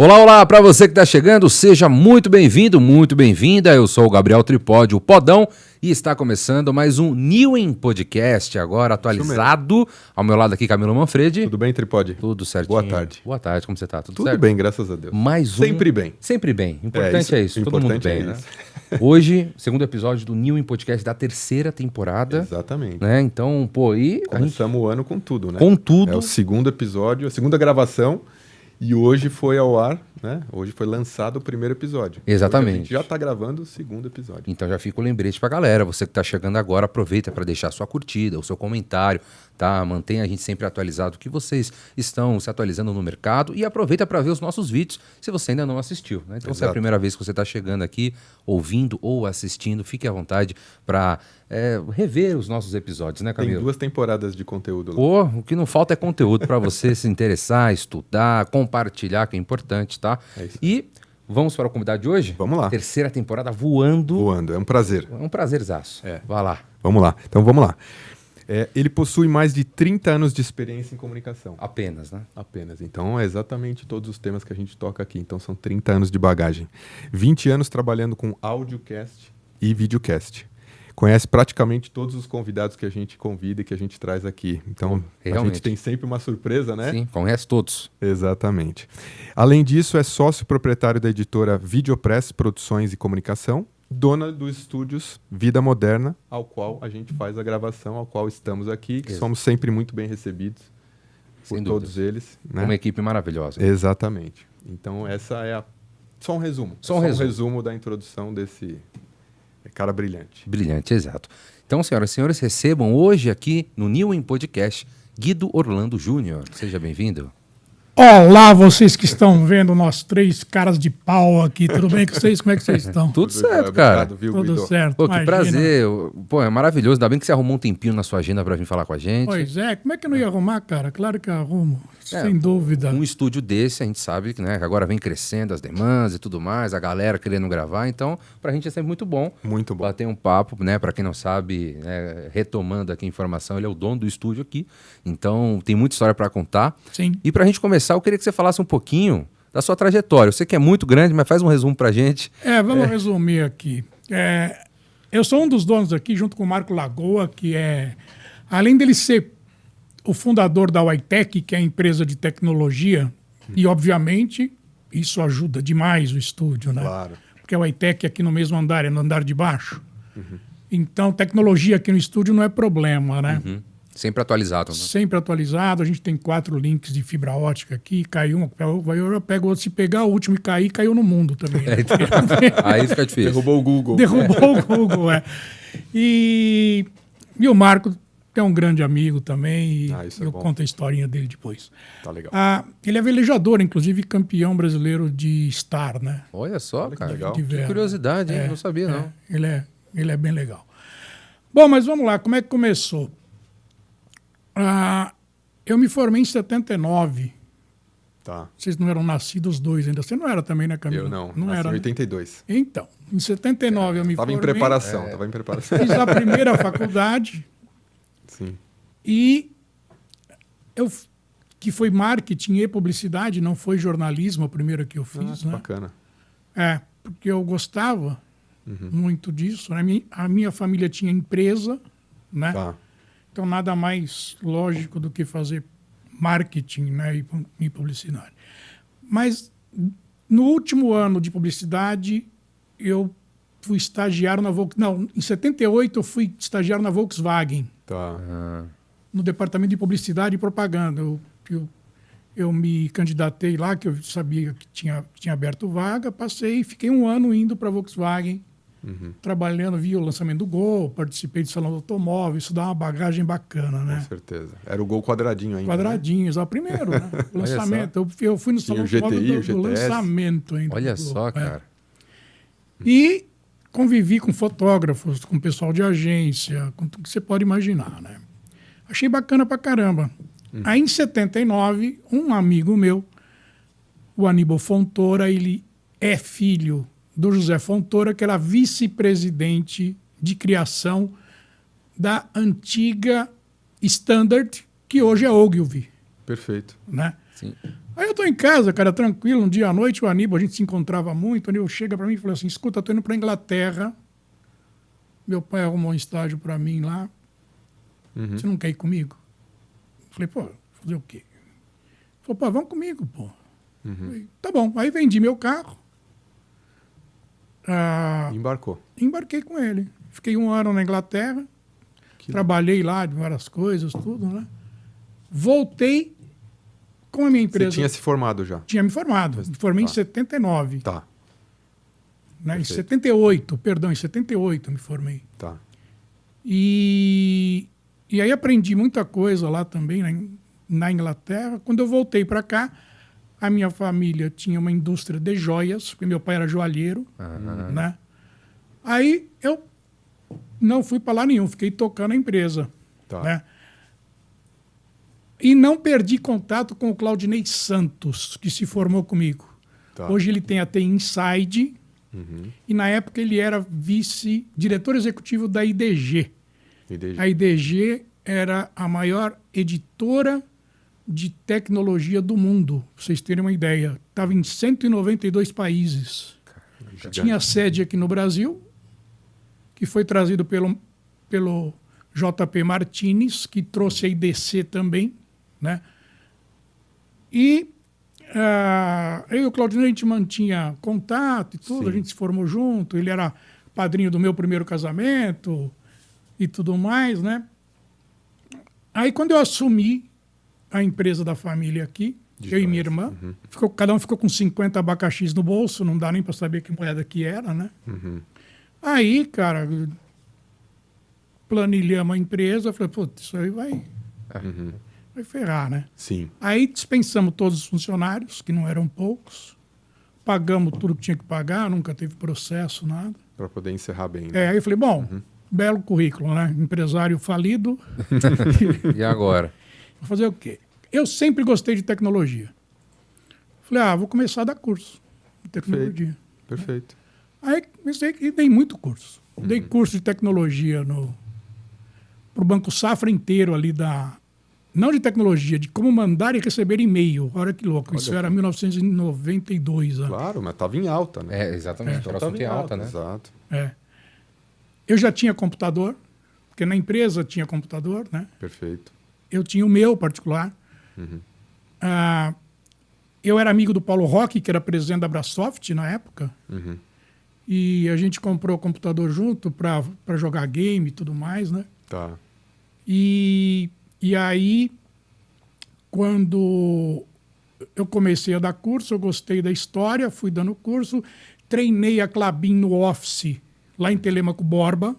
Olá, olá, para você que está chegando, seja muito bem-vindo, muito bem-vinda. Eu sou o Gabriel Tripodi, o Podão, e está começando mais um Newin Podcast, agora atualizado. Ao meu lado aqui, Camilo Manfredi. Tudo bem, Tripodi? Tudo certinho. Boa tarde. Boa tarde, como você está? Tudo certo? bem, graças a Deus. Mais um. Sempre bem. Sempre bem. Importante é isso. Todo mundo bem, né? Hoje, segundo episódio do Newin Podcast da terceira temporada. Exatamente. Né? Então, pô, e... Começamos o ano com tudo, né? Com tudo. É o segundo episódio, a segunda gravação. E hoje foi ao ar, né? Hoje foi lançado o primeiro episódio. Exatamente. Hoje a gente já está gravando o segundo episódio. Então já fica o lembrete pra galera. Você que está chegando agora, aproveita para deixar sua curtida, o seu comentário, tá? Mantenha a gente sempre atualizado que vocês estão se atualizando no mercado e aproveita para ver os nossos vídeos se você ainda não assistiu, né? Então, se é a primeira vez que você está chegando aqui, ouvindo ou assistindo, fique à vontade para rever os nossos episódios, né, Camilo? Tem 2 temporadas de conteúdo lá. Pô, o que não falta é conteúdo para você se interessar, estudar, compartilhar, que é importante, tá? É isso. E vamos para o convidado de hoje? Vamos lá. Terceira temporada voando. Voando, é um prazer. É um prazerzaço. Vai lá. Vamos lá. Então vamos lá. Ele possui mais de 30 anos de experiência em comunicação. Apenas, né? Apenas. Então, é exatamente todos os temas que a gente toca aqui. Então, são 30 anos de bagagem. 20 anos trabalhando com audiocast e videocast. Conhece praticamente todos os convidados que a gente convida e que a gente traz aqui. Então, realmente. A gente tem sempre uma surpresa, né? Sim, conhece todos. Exatamente. Além disso, é sócio proprietário da editora Videopress Produções e Comunicação, dona dos estúdios Vida Moderna, ao qual a gente faz a gravação, ao qual estamos aqui, que somos sempre muito bem recebidos por todos eles. Né? Uma equipe maravilhosa. Exatamente. Então, essa é só um resumo. Só um resumo da introdução desse cara brilhante. Brilhante, exato. Então, senhoras e senhores, recebam hoje aqui no Newin Podcast Guido Orlando Júnior. Seja bem-vindo. Olá, vocês que estão vendo nós 3 caras de pau aqui. Tudo bem com vocês? Como é que vocês estão? Tudo certo, cara. Obrigado, viu, Tudo Guido? certo. Pô, que imagina. prazer. Pô, é maravilhoso. Ainda bem que você arrumou um tempinho na sua agenda para vir falar com a gente. Pois é, como é que eu não ia arrumar, cara? Claro que eu arrumo, sem dúvida. Um estúdio desse, a gente sabe que, né, que agora vem crescendo as demandas e tudo mais, a galera querendo gravar, então pra gente é sempre muito bom. Muito bom. Bater um papo, né, pra quem não sabe, né, retomando aqui a informação, ele é o dono do estúdio aqui, então tem muita história pra contar. Sim. E pra gente começar, eu queria que você falasse um pouquinho da sua trajetória. Eu sei que é muito grande, mas faz um resumo pra gente. Vamos resumir aqui. Eu sou um dos donos aqui, junto com o Marco Lagoa, que além dele ser o fundador da Witec, que é a empresa de tecnologia, e obviamente isso ajuda demais o estúdio, né? Claro. Porque a Witec aqui no mesmo andar, é no andar de baixo. Então, tecnologia aqui no estúdio não é problema, né? Sempre atualizado, né? Sempre atualizado. A gente tem 4 links de fibra ótica aqui. Caiu um, eu pego outro. Se pegar o último e cair, caiu no mundo também. Né? Aí fica difícil. Derrubou o Google. Derrubou o Google, E o Marco é um grande amigo também. E isso é eu bom. conto a historinha dele depois. Tá legal. Ele é velejador, inclusive campeão brasileiro de Star, né? Olha só, cara. legal. De Que vela. curiosidade, hein? Não sabia, não. Ele é bem legal. Bom, mas vamos lá. Como é que começou? Eu me formei em 79. Tá. Vocês não eram nascidos os dois ainda. Você não era também, né, Camilo? Eu não. Não Nasci era. em Né? 82. Então, em 79 eu me Tava formei. em preparação, tava em preparação. Fiz a primeira faculdade Sim. e que foi marketing e publicidade, não foi jornalismo a primeira que eu fiz, né? Bacana. Porque eu gostava muito disso. Né? A minha família tinha empresa, né? Tá. Então, nada mais lógico do que fazer marketing, né, e publicidade. Mas, no último ano de publicidade, eu fui estagiário na Volkswagen. Não, em 78 eu fui estagiário na Volkswagen, Tá. no departamento de publicidade e propaganda. Eu me candidatei lá, que eu sabia que tinha aberto vaga, passei e fiquei um ano indo para a Volkswagen, trabalhando, vi o lançamento do Gol, participei do salão do automóvel, isso dá uma bagagem bacana, né? Com certeza. Era o Gol quadradinho ainda. Quadradinhos, o primeiro, né? O lançamento. Eu fui no salão o GTI, automóvel o do GTS. lançamento ainda. Olha do Gol, só, cara. E convivi com fotógrafos, com pessoal de agência, com tudo que você pode imaginar, né? Achei bacana pra caramba. Aí, em 79, um amigo meu, o Aníbal Fontoura, ele é filho do José Fontoura, que era vice-presidente de criação da antiga Standard, que hoje é Ogilvy. Perfeito. Né? Sim. Aí eu tô em casa, cara, tranquilo, um dia à noite, o Aníbal, a gente se encontrava muito, o Aníbal chega pra mim e fala assim, escuta, eu tô indo pra Inglaterra, meu pai arrumou um estágio pra mim lá, você não quer ir comigo? Eu falei, pô, fazer o quê? Ele falou, pô, vamos comigo, pô. Falei, tá bom, aí vendi meu carro, Embarcou. embarquei com ele. Fiquei 1 ano na Inglaterra, trabalhei lá de várias coisas, tudo, né? Voltei com a minha empresa. Você tinha se formado já? Tinha me formado. Me formei em 79. Tá, Né? Em Perfeito. 78, perdão, em 78 me formei. tá. E aí aprendi muita coisa lá também, na Inglaterra. Quando eu voltei para cá, a minha família tinha uma indústria de joias, porque meu pai era joalheiro, né? Aí eu não fui para lá nenhum, fiquei tocando a empresa, Tá. né? E não perdi contato com o Claudinei Santos, que se formou comigo. Tá. Hoje ele tem a TI Inside, e na época ele era vice-diretor executivo da IDG. IDG. A IDG era a maior editora de tecnologia do mundo, pra vocês terem uma ideia. Estava em 192 países. Tinha sede aqui no Brasil, que foi trazido pelo JP Martinez, que trouxe a IDC também, né? E eu e o Claudinei, a gente mantinha contato e tudo, Sim. a gente se formou junto, ele era padrinho do meu primeiro casamento e tudo mais, né? Aí quando eu assumi a empresa da família aqui, De eu e minha joias. irmã, cada um ficou com 50 abacaxis no bolso, não dá nem para saber que moeda que era, né? Aí, cara, planilhamos a empresa, falei, putz, isso aí vai ferrar, né? Sim. Aí dispensamos todos os funcionários, que não eram poucos, pagamos tudo que tinha que pagar, nunca teve processo, nada. Para poder encerrar bem. Né? Aí eu falei, bom, belo currículo, né? Empresário falido, E agora? vou fazer o quê? Eu sempre gostei de tecnologia. Falei, vou começar a dar curso de tecnologia. Perfeito. Aí comecei e dei muito curso. Dei curso de tecnologia pro Banco Safra inteiro ali não de tecnologia, de como mandar e receber e-mail. Olha que louco. Isso era 1992. Claro, mas estava em alta, né? Exatamente. O Tava assunto em é alta, né? Exato. Eu já tinha computador, porque na empresa tinha computador, né? Perfeito. Eu tinha o meu particular. Eu era amigo do Paulo Roque, que era presidente da Brasoft na época. E a gente comprou o computador junto para jogar game e tudo mais, né? Tá. E aí, quando eu comecei a dar curso, eu gostei da história, fui dando curso, treinei a Klabin no Office, lá em Telêmaco Borba,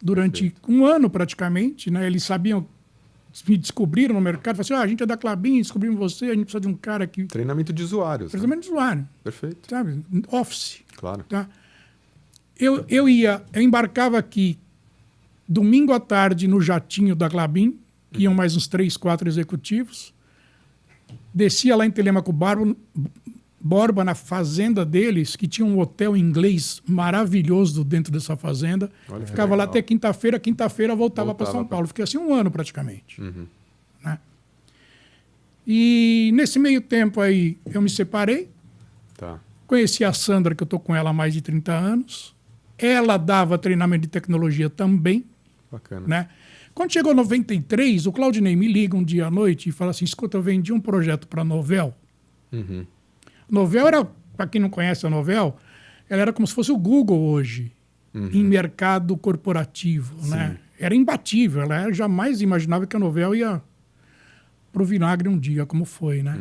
durante um ano praticamente, né? Eles sabiam, me descobriram no mercado, falaram assim, a gente é da Klabin, descobrimos você, a gente precisa de um cara que... Treinamento de usuários. Né? Treinamento de usuário, Perfeito. sabe? Office. Claro. Tá? Eu embarcava aqui domingo à tarde no jatinho da Klabin, que iam mais uns 3, 4 executivos, descia lá em Telêmaco Borba, na fazenda deles, que tinha um hotel inglês maravilhoso dentro dessa fazenda. Olha que Ficava lá legal. até quinta-feira voltava para São Voltava Paulo. Fiquei assim 1 ano praticamente. Né? E nesse meio tempo aí eu me separei, Tá. conheci a Sandra, que eu estou com ela há mais de 30 anos. Ela dava treinamento de tecnologia também. Bacana. Né? Quando chegou 93, o Claudinei me liga um dia à noite e fala assim, escuta, eu vendi um projeto para a Novell. Novell era, para quem não conhece a Novell, ela era como se fosse o Google hoje, em mercado corporativo. Né? Era imbatível, ela jamais imaginava que a Novell ia pro vinagre um dia, como foi. Né?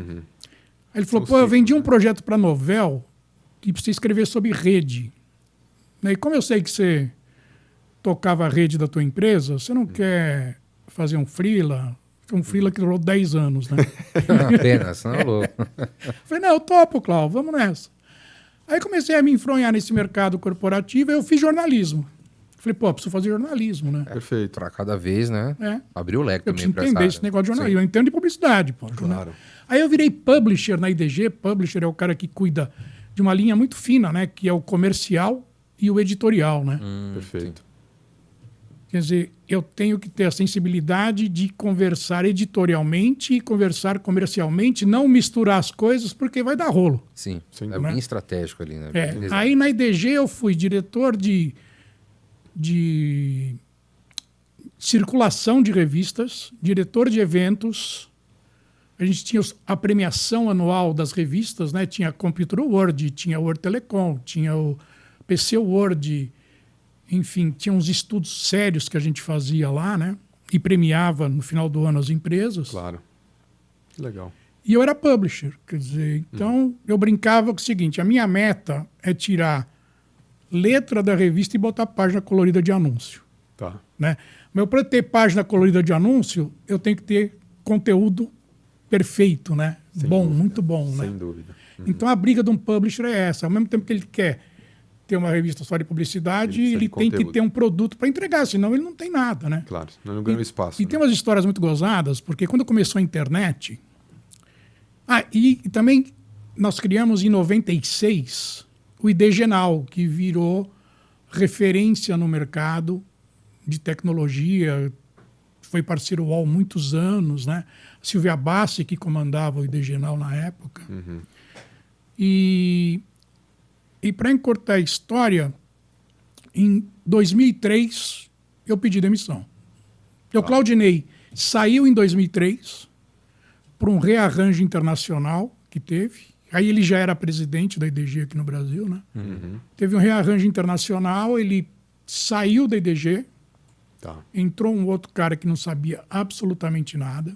Aí ele falou, São eu vendi ciclos, um projeto para a Novell que precisa escrever sobre rede. Né? E como eu sei que você tocava a rede da tua empresa, você não quer fazer um freela? Um freela que durou 10 anos, né? Apenas, não é louco. Falei, não, eu topo, Cláudio, vamos nessa. Aí comecei a me enfronhar nesse mercado corporativo e eu fiz jornalismo. Falei, pô, preciso fazer jornalismo, né? Perfeito. Pra cada vez, né? Abrir o leque Eu também preciso pra entender essa esse área. negócio de jornalismo. Eu entendo de publicidade, pô. Claro. Aí eu virei publisher na IDG. Publisher é o cara que cuida de uma linha muito fina, né? Que é o comercial e o editorial, né? Perfeito. Quer dizer, eu tenho que ter a sensibilidade de conversar editorialmente e conversar comercialmente, não misturar as coisas, porque vai dar rolo. Sim, Sem é bem estratégico ali, né? É. Beleza. Aí na IDG eu fui diretor de circulação de revistas, diretor de eventos. A gente tinha a premiação anual das revistas, né? Tinha a Computer World, tinha o World Telecom, tinha o PC World, enfim, tinha uns estudos sérios que a gente fazia lá, né? E premiava no final do ano as empresas. Claro. Que legal. E eu era publisher, quer dizer, então eu brincava com o seguinte, a minha meta é tirar letra da revista e botar página colorida de anúncio, Tá. né? Mas para ter página colorida de anúncio, eu tenho que ter conteúdo perfeito, né? Sem Bom, dúvida. muito bom, né? Sem dúvida. Então a briga de um publisher é essa. Ao mesmo tempo que ele quer ter uma revista só de publicidade, Ele precisa ele de tem que conteúdo. ter um produto para entregar, senão ele não tem nada, né? Claro. Não ganha espaço. E tem umas histórias muito gozadas, porque quando começou a internet... e também nós criamos em 96 o IDGenal, que virou referência no mercado de tecnologia, foi parceiro UOL muitos anos, né? Silvia Bassi, que comandava o IDGenal na época. E para encurtar a história, em 2003 eu pedi demissão. O Claudinei saiu em 2003 por um rearranjo internacional que teve. Aí ele já era presidente da IDG aqui no Brasil, né? Teve um rearranjo internacional, ele saiu da IDG, Tá. entrou um outro cara que não sabia absolutamente nada.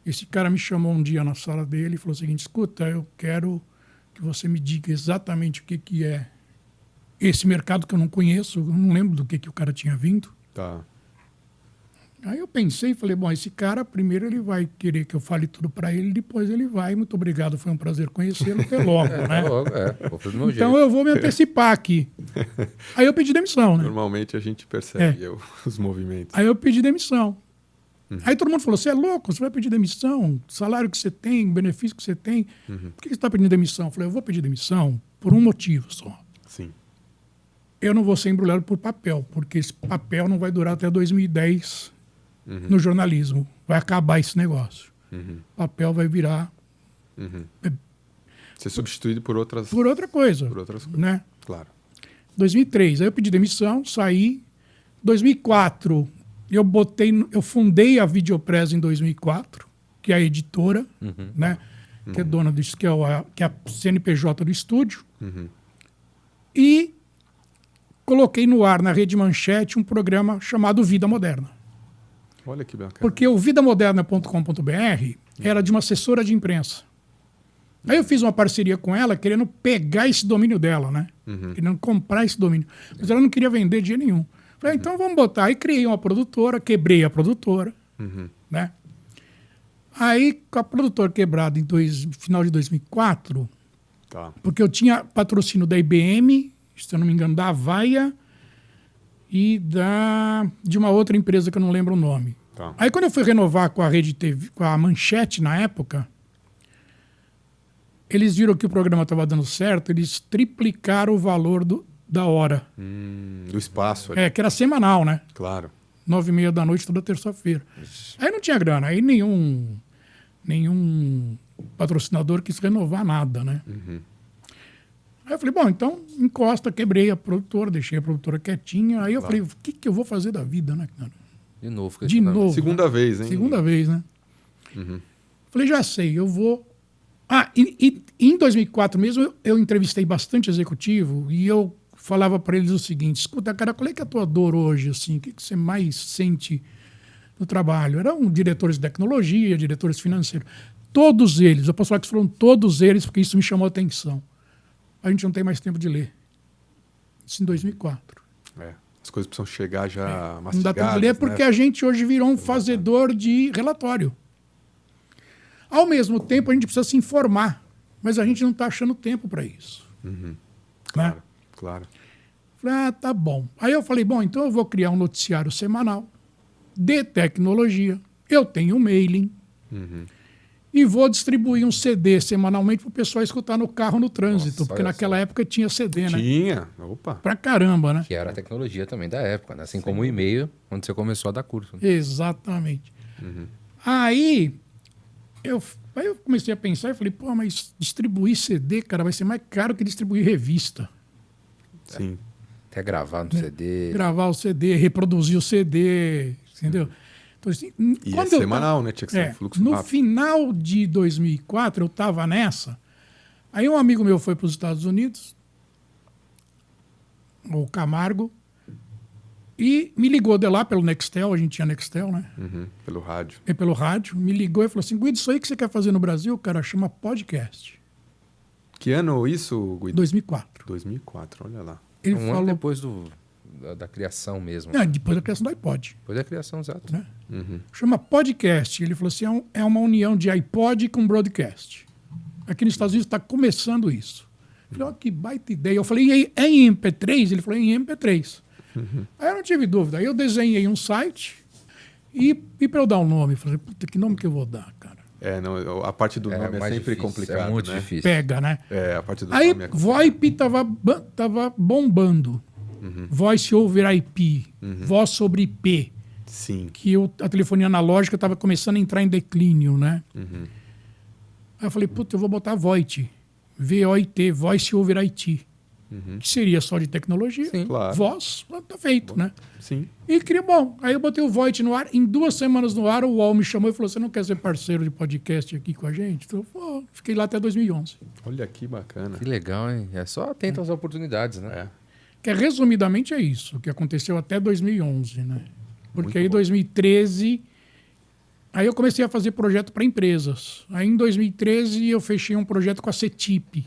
Esse cara me chamou um dia na sala dele e falou o seguinte, escuta, eu quero que você me diga exatamente o que é esse mercado que eu não conheço, eu não lembro do que o cara tinha vindo. Tá. Aí eu pensei e falei, bom, esse cara, primeiro ele vai querer que eu fale tudo para ele, depois ele vai, muito obrigado, foi um prazer conhecê-lo, até logo, né? Vou fazer do meu Então jeito. eu vou me antecipar aqui. Aí eu pedi demissão, né? Normalmente a gente percebe os movimentos. Aí eu pedi demissão. Aí todo mundo falou, você é louco, você vai pedir demissão, salário que você tem, benefício que você tem, por que você está pedindo demissão? Eu falei, eu vou pedir demissão por um motivo só. Sim. Eu não vou ser embrulhado por papel, porque esse papel não vai durar até 2010 no jornalismo. Vai acabar esse negócio. Papel vai virar Ser substituído por outras... por outra coisa. Por outras coisas. Né? Claro. 2003, aí eu pedi demissão, saí. 2004, eu fundei a Videopress em 2004, que é a editora, né? Que é dona disso, que é a CNPJ do estúdio. E coloquei no ar, na Rede Manchete, um programa chamado Vida Moderna. Olha que bacana. Porque o vidamoderna.com.br era de uma assessora de imprensa. Aí eu fiz uma parceria com ela, querendo pegar esse domínio dela, né? Querendo comprar esse domínio. Mas ela não queria vender de jeito nenhum. Falei, então vamos botar. Aí criei uma produtora, quebrei a produtora, né? Aí, com a produtora quebrada em final de 2004, Tá. porque eu tinha patrocínio da IBM, se eu não me engano, da Avaia e de uma outra empresa que eu não lembro o nome. Tá. Aí quando eu fui renovar com a Rede TV, com a Manchete na época, eles viram que o programa estava dando certo, eles triplicaram o valor da hora. Do espaço ali. Que era semanal, né? Claro. 9h30 da noite, toda terça-feira. Aí não tinha grana, aí nenhum patrocinador quis renovar nada, né? Aí eu falei, bom, então encosta, quebrei a produtora, deixei a produtora quietinha. Aí eu falei, o que eu vou fazer da vida, né, cara? De novo. De novo. Segunda vez, hein? Segunda vez, né? Falei, já sei, eu vou... E em 2004 mesmo, eu entrevistei bastante executivo e eu falava para eles o seguinte, escuta, cara, qual é que é a tua dor hoje, assim? O que você mais sente no trabalho? Eram diretores de tecnologia, diretores financeiros. Todos eles, eu posso falar que foram todos eles, porque isso me chamou a atenção. A gente não tem mais tempo de ler. Isso em 2004. As coisas precisam chegar já mastigadas. Não dá tempo de ler porque a gente hoje virou um fazedor de relatório. Ao mesmo tempo, a gente precisa se informar, mas a gente não está achando tempo para isso. Claro, né? claro. Falei, tá bom. Aí eu falei, bom, então eu vou criar um noticiário semanal de tecnologia. Eu tenho um mailing. e vou distribuir um CD semanalmente para o pessoal escutar no carro, no trânsito. Nossa, porque olha naquela só. época tinha CD, né? Tinha. Opa. Pra caramba, né? Que era a tecnologia também da época, né? Assim como o e-mail, quando você começou a dar curso. Né? Exatamente. Aí eu comecei a pensar e falei, pô, mas distribuir CD, cara, vai ser mais caro que distribuir revista. Sim. Até gravar no CD. Gravar o CD, reproduzir o CD, entendeu? Então, assim, E quando é eu semanal, né? Tinha que ser um fluxo no rápido. final de 2004, eu estava nessa. Aí um amigo meu foi para os Estados Unidos, o Camargo, e me ligou de lá pelo Nextel, a gente tinha Nextel, né? Pelo rádio. E pelo rádio, me ligou e falou assim, Guido, isso aí que você quer fazer no Brasil, cara, chama podcast. Que ano isso, Guido? 2004. 2004, olha lá. Ele ano falou, depois da criação mesmo. depois da criação do iPod, Depois da criação, exato. né? Chama podcast. Ele falou assim, é uma união de iPod com broadcast. Aqui nos Estados Unidos está começando isso. Eu falei, que baita ideia. Eu falei, é em MP3? Ele falou, em MP3. Aí eu não tive dúvida. Aí eu desenhei um site e para eu dar um nome, eu falei, puta, que nome que eu vou dar, cara? Não, a parte do nome é mais sempre difícil, complicado, é muito né? difícil. Pega, né? A parte do Aí nome é complicado. VoIP tava bombando. Voice over IP, voz sobre IP, Sim. que a telefonia analógica estava começando a entrar em declínio, né? Aí eu falei, puta, eu vou botar VoIT, VoIT, Voice over IT, que seria só de tecnologia, Sim. Claro. voz, tá feito, né? Sim. E queria, bom, aí eu botei o VoIT no ar, em 2 semanas no ar, o UOL me chamou e falou, você não quer ser parceiro de podcast aqui com a gente? Então, fiquei lá até 2011. Olha que bacana. Que legal, hein? É só atento às oportunidades, né? Que resumidamente é isso, que aconteceu até 2011, né? Porque Muito aí em bom. 2013, aí eu comecei a fazer projeto para empresas. Aí em 2013 eu fechei um projeto com a CETIP.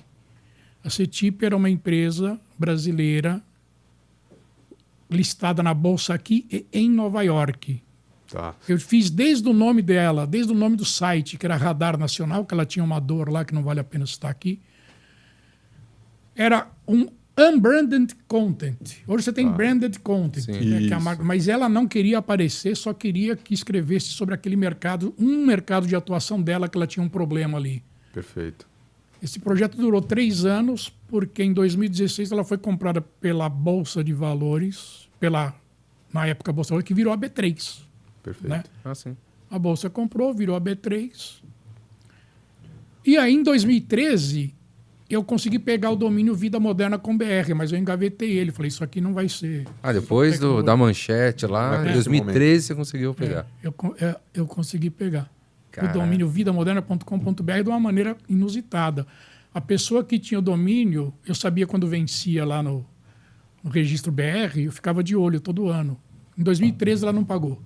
A CETIP era uma empresa brasileira listada na bolsa aqui e em Nova York. Tá. Eu fiz desde o nome dela, desde o nome do site, que era Radar Nacional, que ela tinha uma dor lá que não vale a pena citar aqui. Era um unbranded content. Hoje você tem branded content, Sim. né, que é a Isso. marca, mas ela não queria aparecer, só queria que escrevesse sobre aquele mercado, um mercado de atuação dela, que ela tinha um problema ali. Perfeito. Esse projeto durou 3 anos, porque em 2016 ela foi comprada pela Bolsa de Valores, na época a Bolsa de Valores, que virou a B3. Perfeito. Né? Ah, sim. A Bolsa comprou, virou a B3. E aí, em 2013, eu consegui pegar o domínio Vida Moderna com BR, mas eu engavetei ele. Falei, isso aqui não vai ser... Ah, depois tecnologia. da manchete lá, Vai em ter 2013 você conseguiu pegar. Eu consegui pegar. Caraca. O domínio vidamoderna.com.br de uma maneira inusitada. A pessoa que tinha o domínio, eu sabia quando vencia lá no registro BR, eu ficava de olho todo ano. Em 2013 ela não pagou.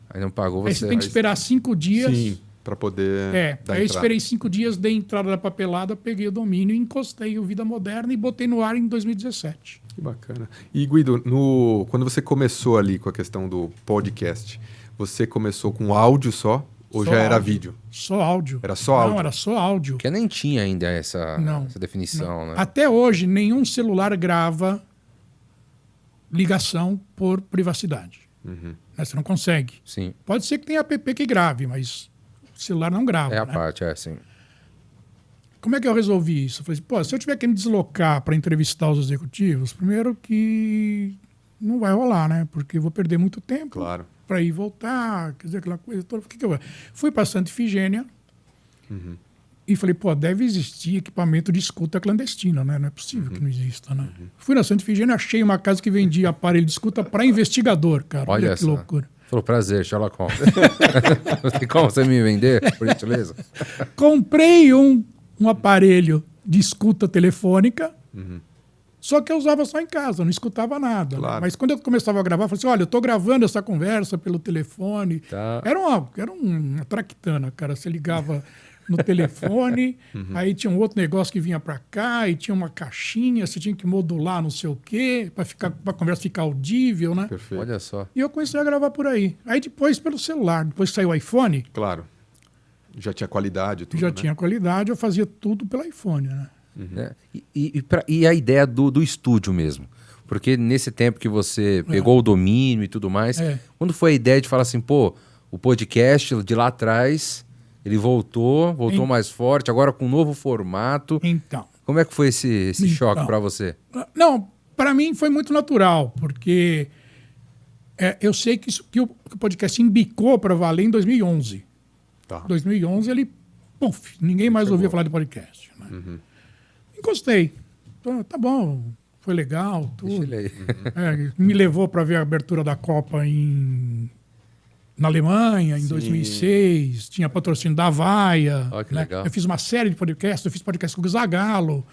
Aí não pagou Aí você. você tem que esperar 5 dias. Sim, para poder dar Aí eu entrada. esperei 5 dias, dei entrada da papelada, peguei o domínio, encostei o Vida Moderna e botei no ar em 2017. Que bacana. E Guido, quando você começou ali com a questão do podcast, você começou com áudio só ou Só já era áudio. vídeo? Só áudio. Era só áudio? Não, era só áudio. Porque nem tinha ainda essa Não. definição, né? Até hoje, nenhum celular grava ligação por privacidade. Né? Você não consegue. Sim. Pode ser que tenha app que grave, mas o celular não grava. É a né? parte, sim. Como é que eu resolvi isso? Eu falei assim, pô, se eu tiver que me deslocar para entrevistar os executivos, primeiro que não vai rolar, né? Porque eu vou perder muito tempo Claro. para ir e voltar, quer dizer, aquela coisa toda. O que eu vou? Fui para Santa Ifigênia e falei, pô, deve existir equipamento de escuta clandestino, né? Não é possível que não exista, né? Fui na Santa Ifigênia, achei uma casa que vendia aparelho de escuta para investigador, cara. Olha que só. loucura. Falou, prazer, Sherlock Holmes. Tem como você me vender, por gentileza? Comprei um aparelho de escuta telefônica, só que eu usava só em casa, não escutava nada. Né? Claro. Mas quando eu começava a gravar, eu falei assim, olha, eu estou gravando essa conversa pelo telefone. Tá. Era uma traquitana, cara. Você ligava no telefone, aí tinha um outro negócio que vinha para cá, e tinha uma caixinha, você tinha que modular não sei o quê, para a conversa ficar audível, né? Perfeito. Olha só. E eu comecei a gravar por aí. Aí depois pelo celular, depois que saiu o iPhone, Claro. Já tinha qualidade e tudo, já né? tinha qualidade, eu fazia tudo pelo iPhone, né? Né? E a ideia do estúdio mesmo. Porque nesse tempo que você pegou o domínio e tudo mais, É. quando foi a ideia de falar assim, pô, o podcast de lá atrás, Ele voltou mais forte, agora com um novo formato. Então. Como é que foi esse choque para você? Não, para mim foi muito natural, porque eu sei que o podcast embicou para valer em 2011. Tá. 2011 ele, ninguém mais ouvia falar de podcast. Né? Uhum. Gostei. Tá bom, foi legal, tudo. Deixa ele aí. Me levou para ver a abertura da Copa na Alemanha, em 2006. Tinha patrocínio da Havaia. Olha que né? legal. Eu fiz uma série de podcasts. Eu fiz podcast com o Zagallo,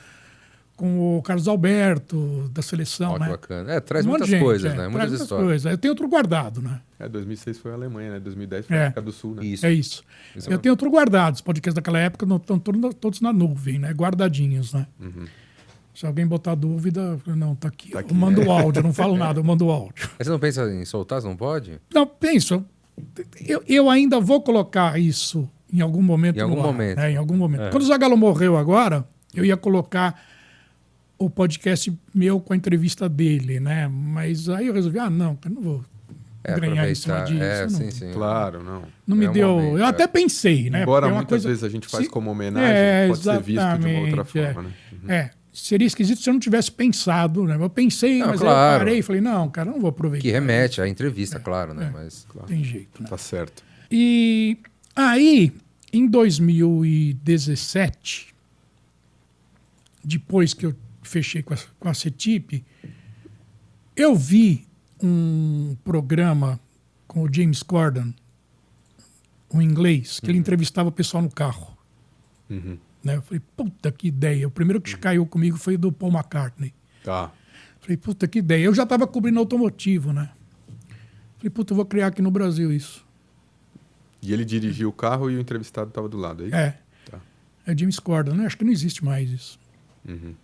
com o Carlos Alberto, da seleção. Olha que né? bacana. Traz Um monte muitas de gente, coisas, né? traz Muitas histórias. coisas. Eu tenho outro guardado, né? 2006 foi a Alemanha, né? 2010 foi a África do Sul, né? Isso. É isso. Eu tenho outro guardado. Os podcasts daquela época não estão todos na nuvem, né? Guardadinhos, né? Uhum. Se alguém botar dúvida, não, tá aqui. Tá aqui, Eu mando o áudio, eu não falo nada, eu mando o áudio. Mas você não pensa em soltar? Você não pode? Não, penso. Eu ainda vou colocar isso em algum momento. Em algum no ar, momento. né? Em algum momento. Quando o Zagallo morreu agora, eu ia colocar o podcast meu com a entrevista dele, né? Mas aí eu resolvi, não, eu não vou ganhar em cima disso. Sim, sim. Claro, não. Não me deu. momento, eu até pensei, né? Embora Porque é uma muitas coisa... vezes a gente faz Se- como homenagem, pode ser visto de uma outra exatamente, forma, né? Seria esquisito se eu não tivesse pensado, né? Eu pensei, Não, mas claro. aí eu parei e falei, não, cara, eu não vou aproveitar. Que remete à entrevista, claro, né? Mas Tem jeito, né? Tá certo. E aí, em 2017, depois que eu fechei com a CETIP, eu vi um programa com o James Corden, um inglês, que ele entrevistava o pessoal no carro. Uhum. Né? Eu falei, puta que ideia. O primeiro que caiu comigo foi do Paul McCartney. Tá. Falei, puta que ideia. Eu já estava cobrindo automotivo, né? Falei, puta, eu vou criar aqui no Brasil isso. E ele dirigiu o carro e o entrevistado estava do lado, aí? É. Tá. É James Corden, né? Acho que não existe mais isso. Uhum.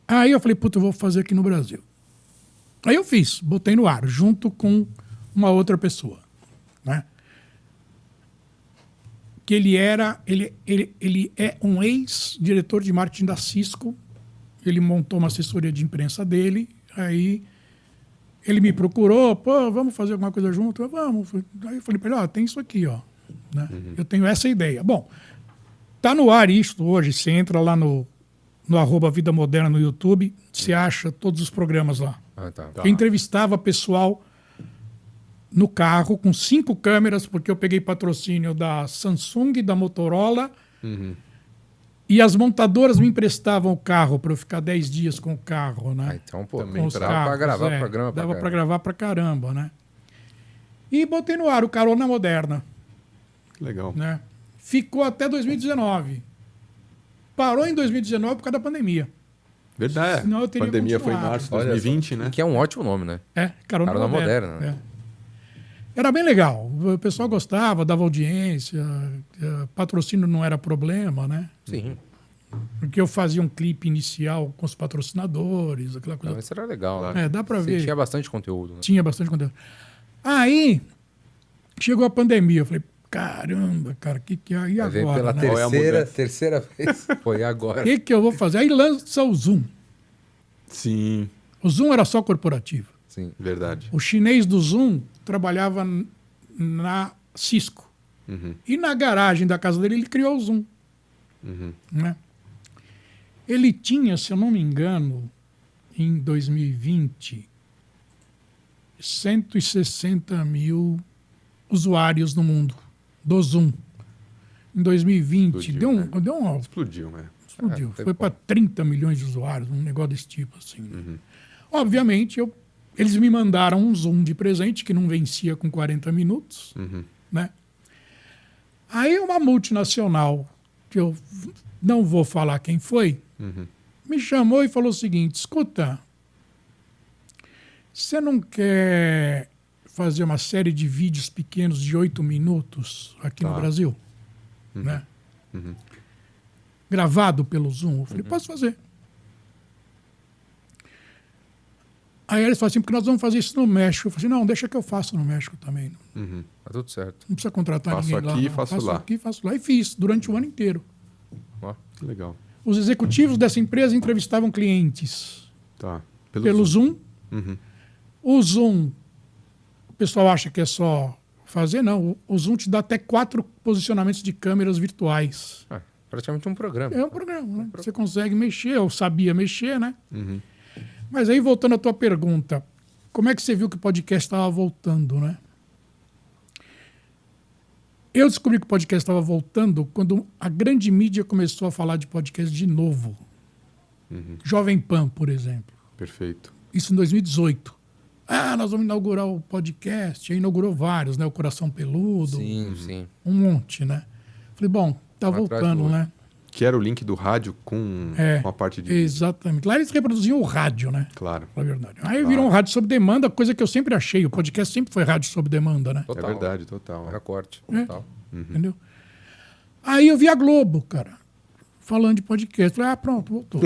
Aí eu falei, puta, eu vou fazer aqui no Brasil. Aí eu fiz, botei no ar, junto com uma outra pessoa, né? Que ele é um ex-diretor de marketing da Cisco. Ele montou uma assessoria de imprensa dele. Aí ele me procurou, vamos fazer alguma coisa junto? Vamos. Aí eu falei para ele, tem isso aqui, ó. Né? Eu tenho essa ideia. Bom, tá no ar isto hoje. Você entra lá no @Vida Moderna no YouTube, você acha todos os programas lá. tá. Eu entrevistava pessoal no carro com 5 câmeras, porque eu peguei patrocínio da Samsung, da Motorola, e as montadoras me emprestavam o carro para eu ficar 10 dias com o carro, né? Então, pô, Também Com os dava pra carros, gravar programa pra dava para caramba. gravar pra caramba, né? E botei no ar o Carona Moderna, Legal. né? Ficou até 2019. Parou em 2019 por causa da pandemia. Verdade. Senão eu A teria pandemia foi em continuado. março de Olha 2020, né? Que é um ótimo nome, né? Carona Carona Moderna. Moderna, né? Era bem legal. O pessoal gostava, dava audiência, patrocínio não era problema, né? Sim. Porque eu fazia um clipe inicial com os patrocinadores, aquela coisa. Então, isso era legal, né? Dá pra Você ver. tinha bastante conteúdo, né? Tinha bastante conteúdo. Aí, chegou a pandemia. Eu falei, caramba, cara, e Vai ver agora? pela Né? Qual é a mudança? terceira vez. Foi agora. O que eu vou fazer? Aí lança o Zoom. Sim, O Zoom era só corporativo. Sim. verdade. O chinês do Zoom trabalhava na Cisco. Uhum. E na garagem da casa dele, ele criou o Zoom. Né? Ele tinha, se eu não me engano, em 2020, 160 mil usuários no mundo do Zoom. Em 2020, Explodiu, né? deu um Explodiu, né? explodiu. foi Foi para 30 milhões de usuários, um negócio desse tipo. Assim, né? Obviamente, eles me mandaram um Zoom de presente que não vencia com 40 minutos. Né? Aí uma multinacional, que eu não vou falar quem foi, me chamou e falou o seguinte, escuta, você não quer fazer uma série de vídeos pequenos de 8 minutos aqui no Brasil? Né? Gravado pelo Zoom. Eu falei, posso fazer. Aí eles falaram assim, porque nós vamos fazer isso no México. Eu falei, não, deixa que eu faço no México também. Tá tudo certo. Não precisa contratar Faço ninguém lá. aqui e não. faço lá. Aqui, faço lá. E fiz, durante o ano inteiro. Ó. Que legal. Os executivos dessa empresa entrevistavam clientes Tá. pelo Zoom. Uhum. O Zoom, o pessoal acha que é só Fazer não. O Zoom te dá até 4 posicionamentos de câmeras virtuais. Praticamente um programa. É um programa, né? Você consegue mexer, eu sabia mexer, né? Uhum. Mas aí, voltando à tua pergunta, como é que você viu que o podcast estava voltando, né? Eu descobri que o podcast estava voltando quando a grande mídia começou a falar de podcast de novo. Jovem Pan, por exemplo. Perfeito. Isso em 2018. Nós vamos inaugurar o podcast. Aí inaugurou vários, né? O Coração Peludo. Sim. Um monte, né? Falei, bom, tá Um atrás do voltando, outro. né? Que era o link do rádio com a parte de... Exatamente. Lá eles reproduziam o rádio, né? Claro. Na verdade. Aí virou um rádio sob demanda, coisa que eu sempre achei. O podcast sempre foi rádio sob demanda, né? Total. É verdade, total. Era corte. É. Total. Entendeu? Aí eu vi a Globo, cara, falando de podcast. Falei, pronto, voltou.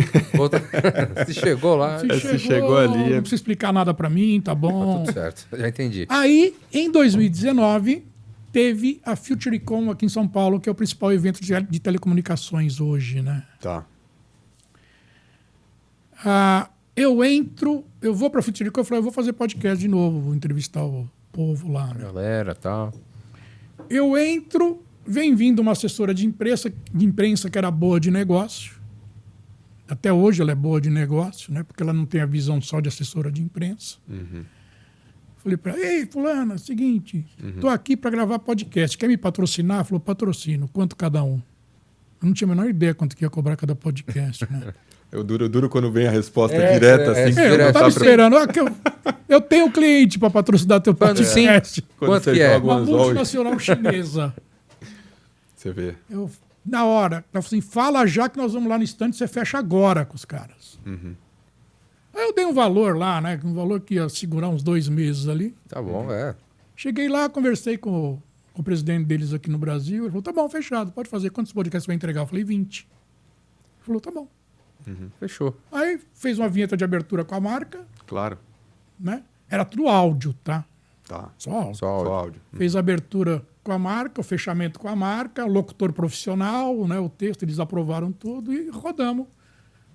Se chegou lá, Se chegou ali, Não precisa explicar nada pra mim, tá bom. tudo certo. Já entendi. Aí, em 2019, teve a FutureCon aqui em São Paulo, que é o principal evento de telecomunicações hoje, né? Tá. Eu vou pra FutureCon e falei, eu vou fazer podcast de novo, vou entrevistar o povo lá, né? Galera, tal. Eu entro, vem vindo uma assessora de imprensa que era boa de negócio. Até hoje ela é boa de negócio, né? Porque ela não tem a visão só de assessora de imprensa. Falei para ela, ei, fulana, seguinte, tô aqui para gravar podcast. Quer me patrocinar? Falou, patrocino. Quanto cada um? Eu não tinha a menor ideia quanto que ia cobrar cada podcast, né? Eu duro quando vem a resposta direta, assim. Eu tava esperando. Eu tenho cliente para patrocinar teu podcast. Quando Quanto você que é? joga Uma um anzol, multinacional chinesa. você vê. Na hora, ela falou assim, fala já que nós vamos lá no stand, você fecha agora com os caras. Aí eu dei um valor lá, né? Um valor que ia segurar uns 2 meses ali. Tá bom, Cheguei lá, conversei com o presidente deles aqui no Brasil. Ele falou, tá bom, fechado, pode fazer. Quantos podcasts você vai entregar? Eu falei, 20. Ele falou, tá bom. Fechou. Aí fez uma vinheta de abertura com a marca, Claro. né? Era tudo áudio, tá? Tá. Só áudio. Só áudio. Só áudio. Fez a abertura com a marca, o fechamento com a marca, locutor profissional, né? O texto, eles aprovaram tudo e rodamos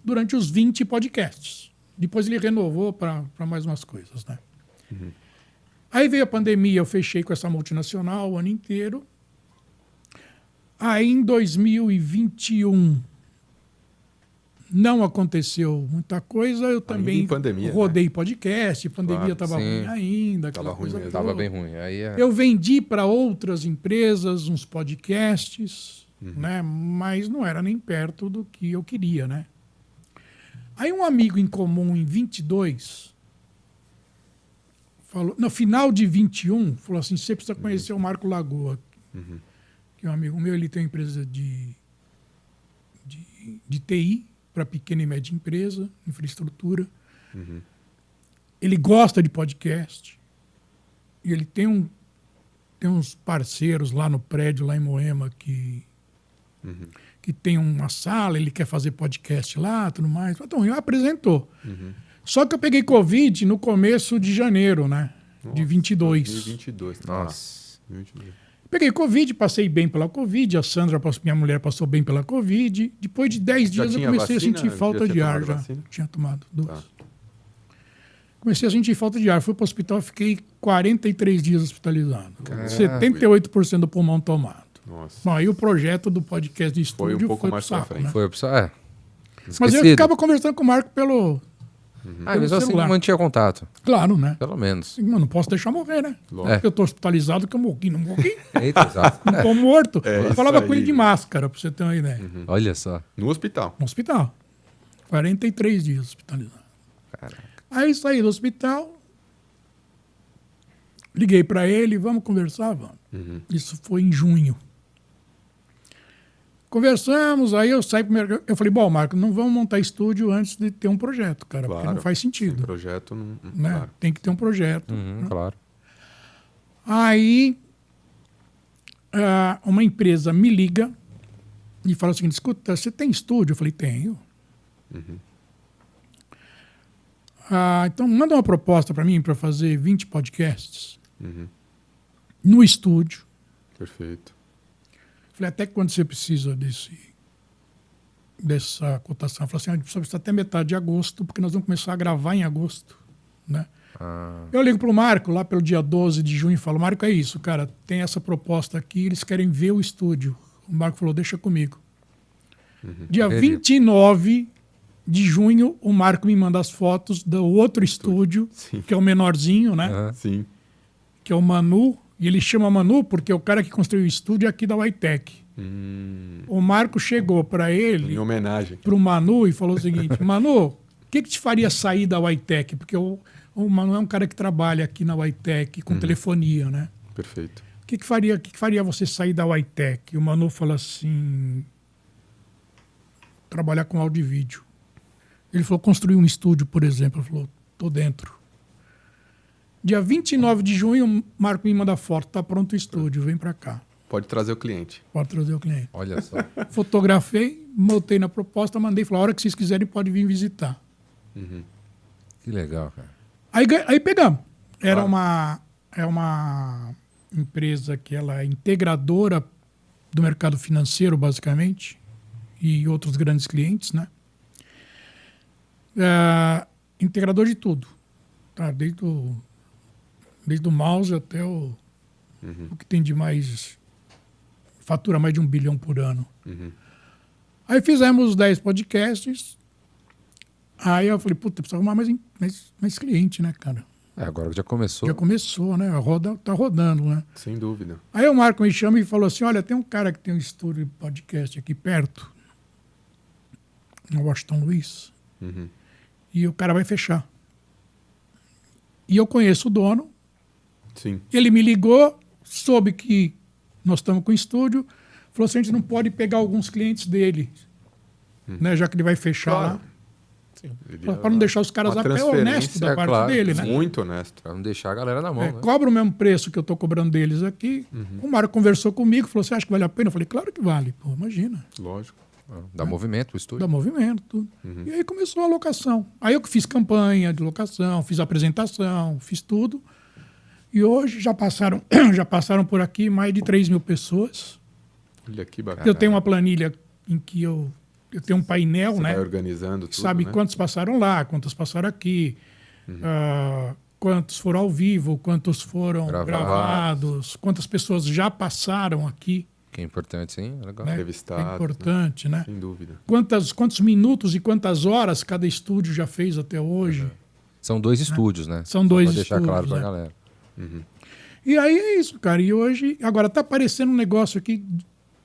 durante os 20 podcasts. Depois ele renovou para mais umas coisas, né? Aí veio a pandemia, eu fechei com essa multinacional o ano inteiro. Aí em 2021 não aconteceu muita coisa, eu também pandemia, rodei podcast, pandemia estava sim. ruim ainda. Tava aquela ruim coisa mesmo. Tava toda. bem ruim. Aí Eu vendi para outras empresas uns podcasts, né? Mas não era nem perto do que eu queria, né? Aí um amigo em comum em 22 falou, no final de 21, falou assim, você precisa conhecer o Marco Lagoa, que é um amigo meu, ele tem uma empresa de TI para pequena e média empresa, infraestrutura. Ele gosta de podcast. E ele tem uns parceiros lá no prédio, lá em Moema, que tem uma sala, ele quer fazer podcast lá, tudo mais. Então, ele apresentou. Só que eu peguei Covid no começo de janeiro, né? De 22. 2022. Tá. Nossa. 2022. Peguei Covid, passei bem pela Covid, a Sandra, minha mulher, passou bem pela Covid. Depois de 10 Já dias eu tinha comecei vacina? a sentir falta Já tinha de ar. tomado Já vacina? tinha tomado 2. Tá. Comecei a sentir falta de ar. Fui para o hospital, fiquei 43 dias hospitalizado. 78% do pulmão tomado. Nossa. Bom, aí o projeto do podcast de Foi um estúdio pouco foi pro mais pra saco, frente. né? foi opção. Mas eu Esquecido. ficava conversando com o Marco pelo Mesmo assim celular. mantinha contato. Claro, né? Pelo menos. Mano, não posso deixar morrer, né? Lógico. Eu tô hospitalizado que eu morri, não morri. Eita, exato. Não tô morto. Eu isso falava com aí, ele de né? máscara, pra você ter uma ideia. Olha só. No hospital. No hospital. 43 dias hospitalizado. Caraca. Aí saí do hospital, liguei pra ele, vamos conversar, vamos. Isso foi em junho. Conversamos, aí eu saí primeiro. Eu falei, bom, Marco, não vamos montar estúdio antes de ter um projeto, cara, porque não faz Sem sentido. projeto, não. Né? Claro. Tem que ter um projeto. Claro. Aí uma empresa me liga e fala o seguinte, escuta, você tem estúdio? Eu falei, tenho. Então manda uma proposta para mim para fazer 20 podcasts no estúdio. Perfeito. Falei, até quando você precisa dessa cotação? Eu falei assim, a gente precisa até metade de agosto, porque nós vamos começar a gravar em agosto, né? Eu ligo pro Marco lá pelo dia 12 de junho e falo, Marco, é isso, cara, tem essa proposta aqui, eles querem ver o estúdio. O Marco falou, deixa comigo. Dia 29 de junho, o Marco me manda as fotos do outro estúdio, Sim. que é o menorzinho, né? Sim. Que é o Manu. E ele chama Manu porque o cara que construiu o estúdio é aqui da Whitec. O Marco chegou para ele, Em homenagem. para o Manu, e falou o seguinte, Manu, o que te faria sair da Whitec? Porque o Manu é um cara que trabalha aqui na Whitec com telefonia, né? Perfeito. O que faria você sair da Whitec? E o Manu fala assim, trabalhar com áudio e vídeo. Ele falou, construir um estúdio, por exemplo. Ele falou, tô dentro. Dia 29 de junho, o Marco me manda foto, tá pronto o estúdio, vem para cá. Pode trazer o cliente. Pode trazer o cliente. Olha só. Fotografei, botei na proposta, mandei, falei, a hora que vocês quiserem pode vir visitar. Que legal, cara. Aí pegamos. É uma empresa que ela é integradora do mercado financeiro, basicamente, e outros grandes clientes, né? Integrador de tudo. Tá? Desde o mouse até o que tem de mais... Fatura mais de 1 bilhão por ano. Aí fizemos 10 podcasts. Aí eu falei, puta, precisa arrumar mais cliente, né, cara? Agora que já começou. Já começou, né? Tá rodando, né? Sem dúvida. Aí o Marco me chama e falou assim, olha, tem um cara que tem um estúdio de podcast aqui perto, no Washington Luiz, e o cara vai fechar. E eu conheço o dono, Sim. ele me ligou, soube que nós estamos com o estúdio, falou assim, a gente não pode pegar alguns clientes dele, né, já que ele vai fechar lá. Para não deixar os caras uma a pé, honesto da é parte claro, dele, né? Muito honesto. Pra não deixar a galera na mão, né? Cobra o mesmo preço que eu estou cobrando deles aqui. O Marco conversou comigo, falou, você acha que vale a pena? Eu falei, claro que vale. Pô, imagina. Lógico. Dá movimento o estúdio. Dá movimento, tudo. E aí começou a locação. Aí eu que fiz campanha de locação, fiz apresentação, fiz tudo. E hoje já passaram por aqui mais de 3 mil pessoas. Olha que bacana. Eu tenho uma planilha em que eu tenho um painel, Você né? vai organizando tudo, Sabe né? quantos passaram lá, quantos passaram aqui, quantos foram ao vivo, quantos foram gravados, quantas pessoas já passaram aqui. Que é importante, sim. Legal. Né? Entrevistado, É importante, né? Sem dúvida. Quantos minutos e quantas horas cada estúdio já fez até hoje. São 2 estúdios, né? São 2 Pra deixar estúdios, claro pra é. galera. E aí é isso, cara. E hoje, agora tá aparecendo um negócio aqui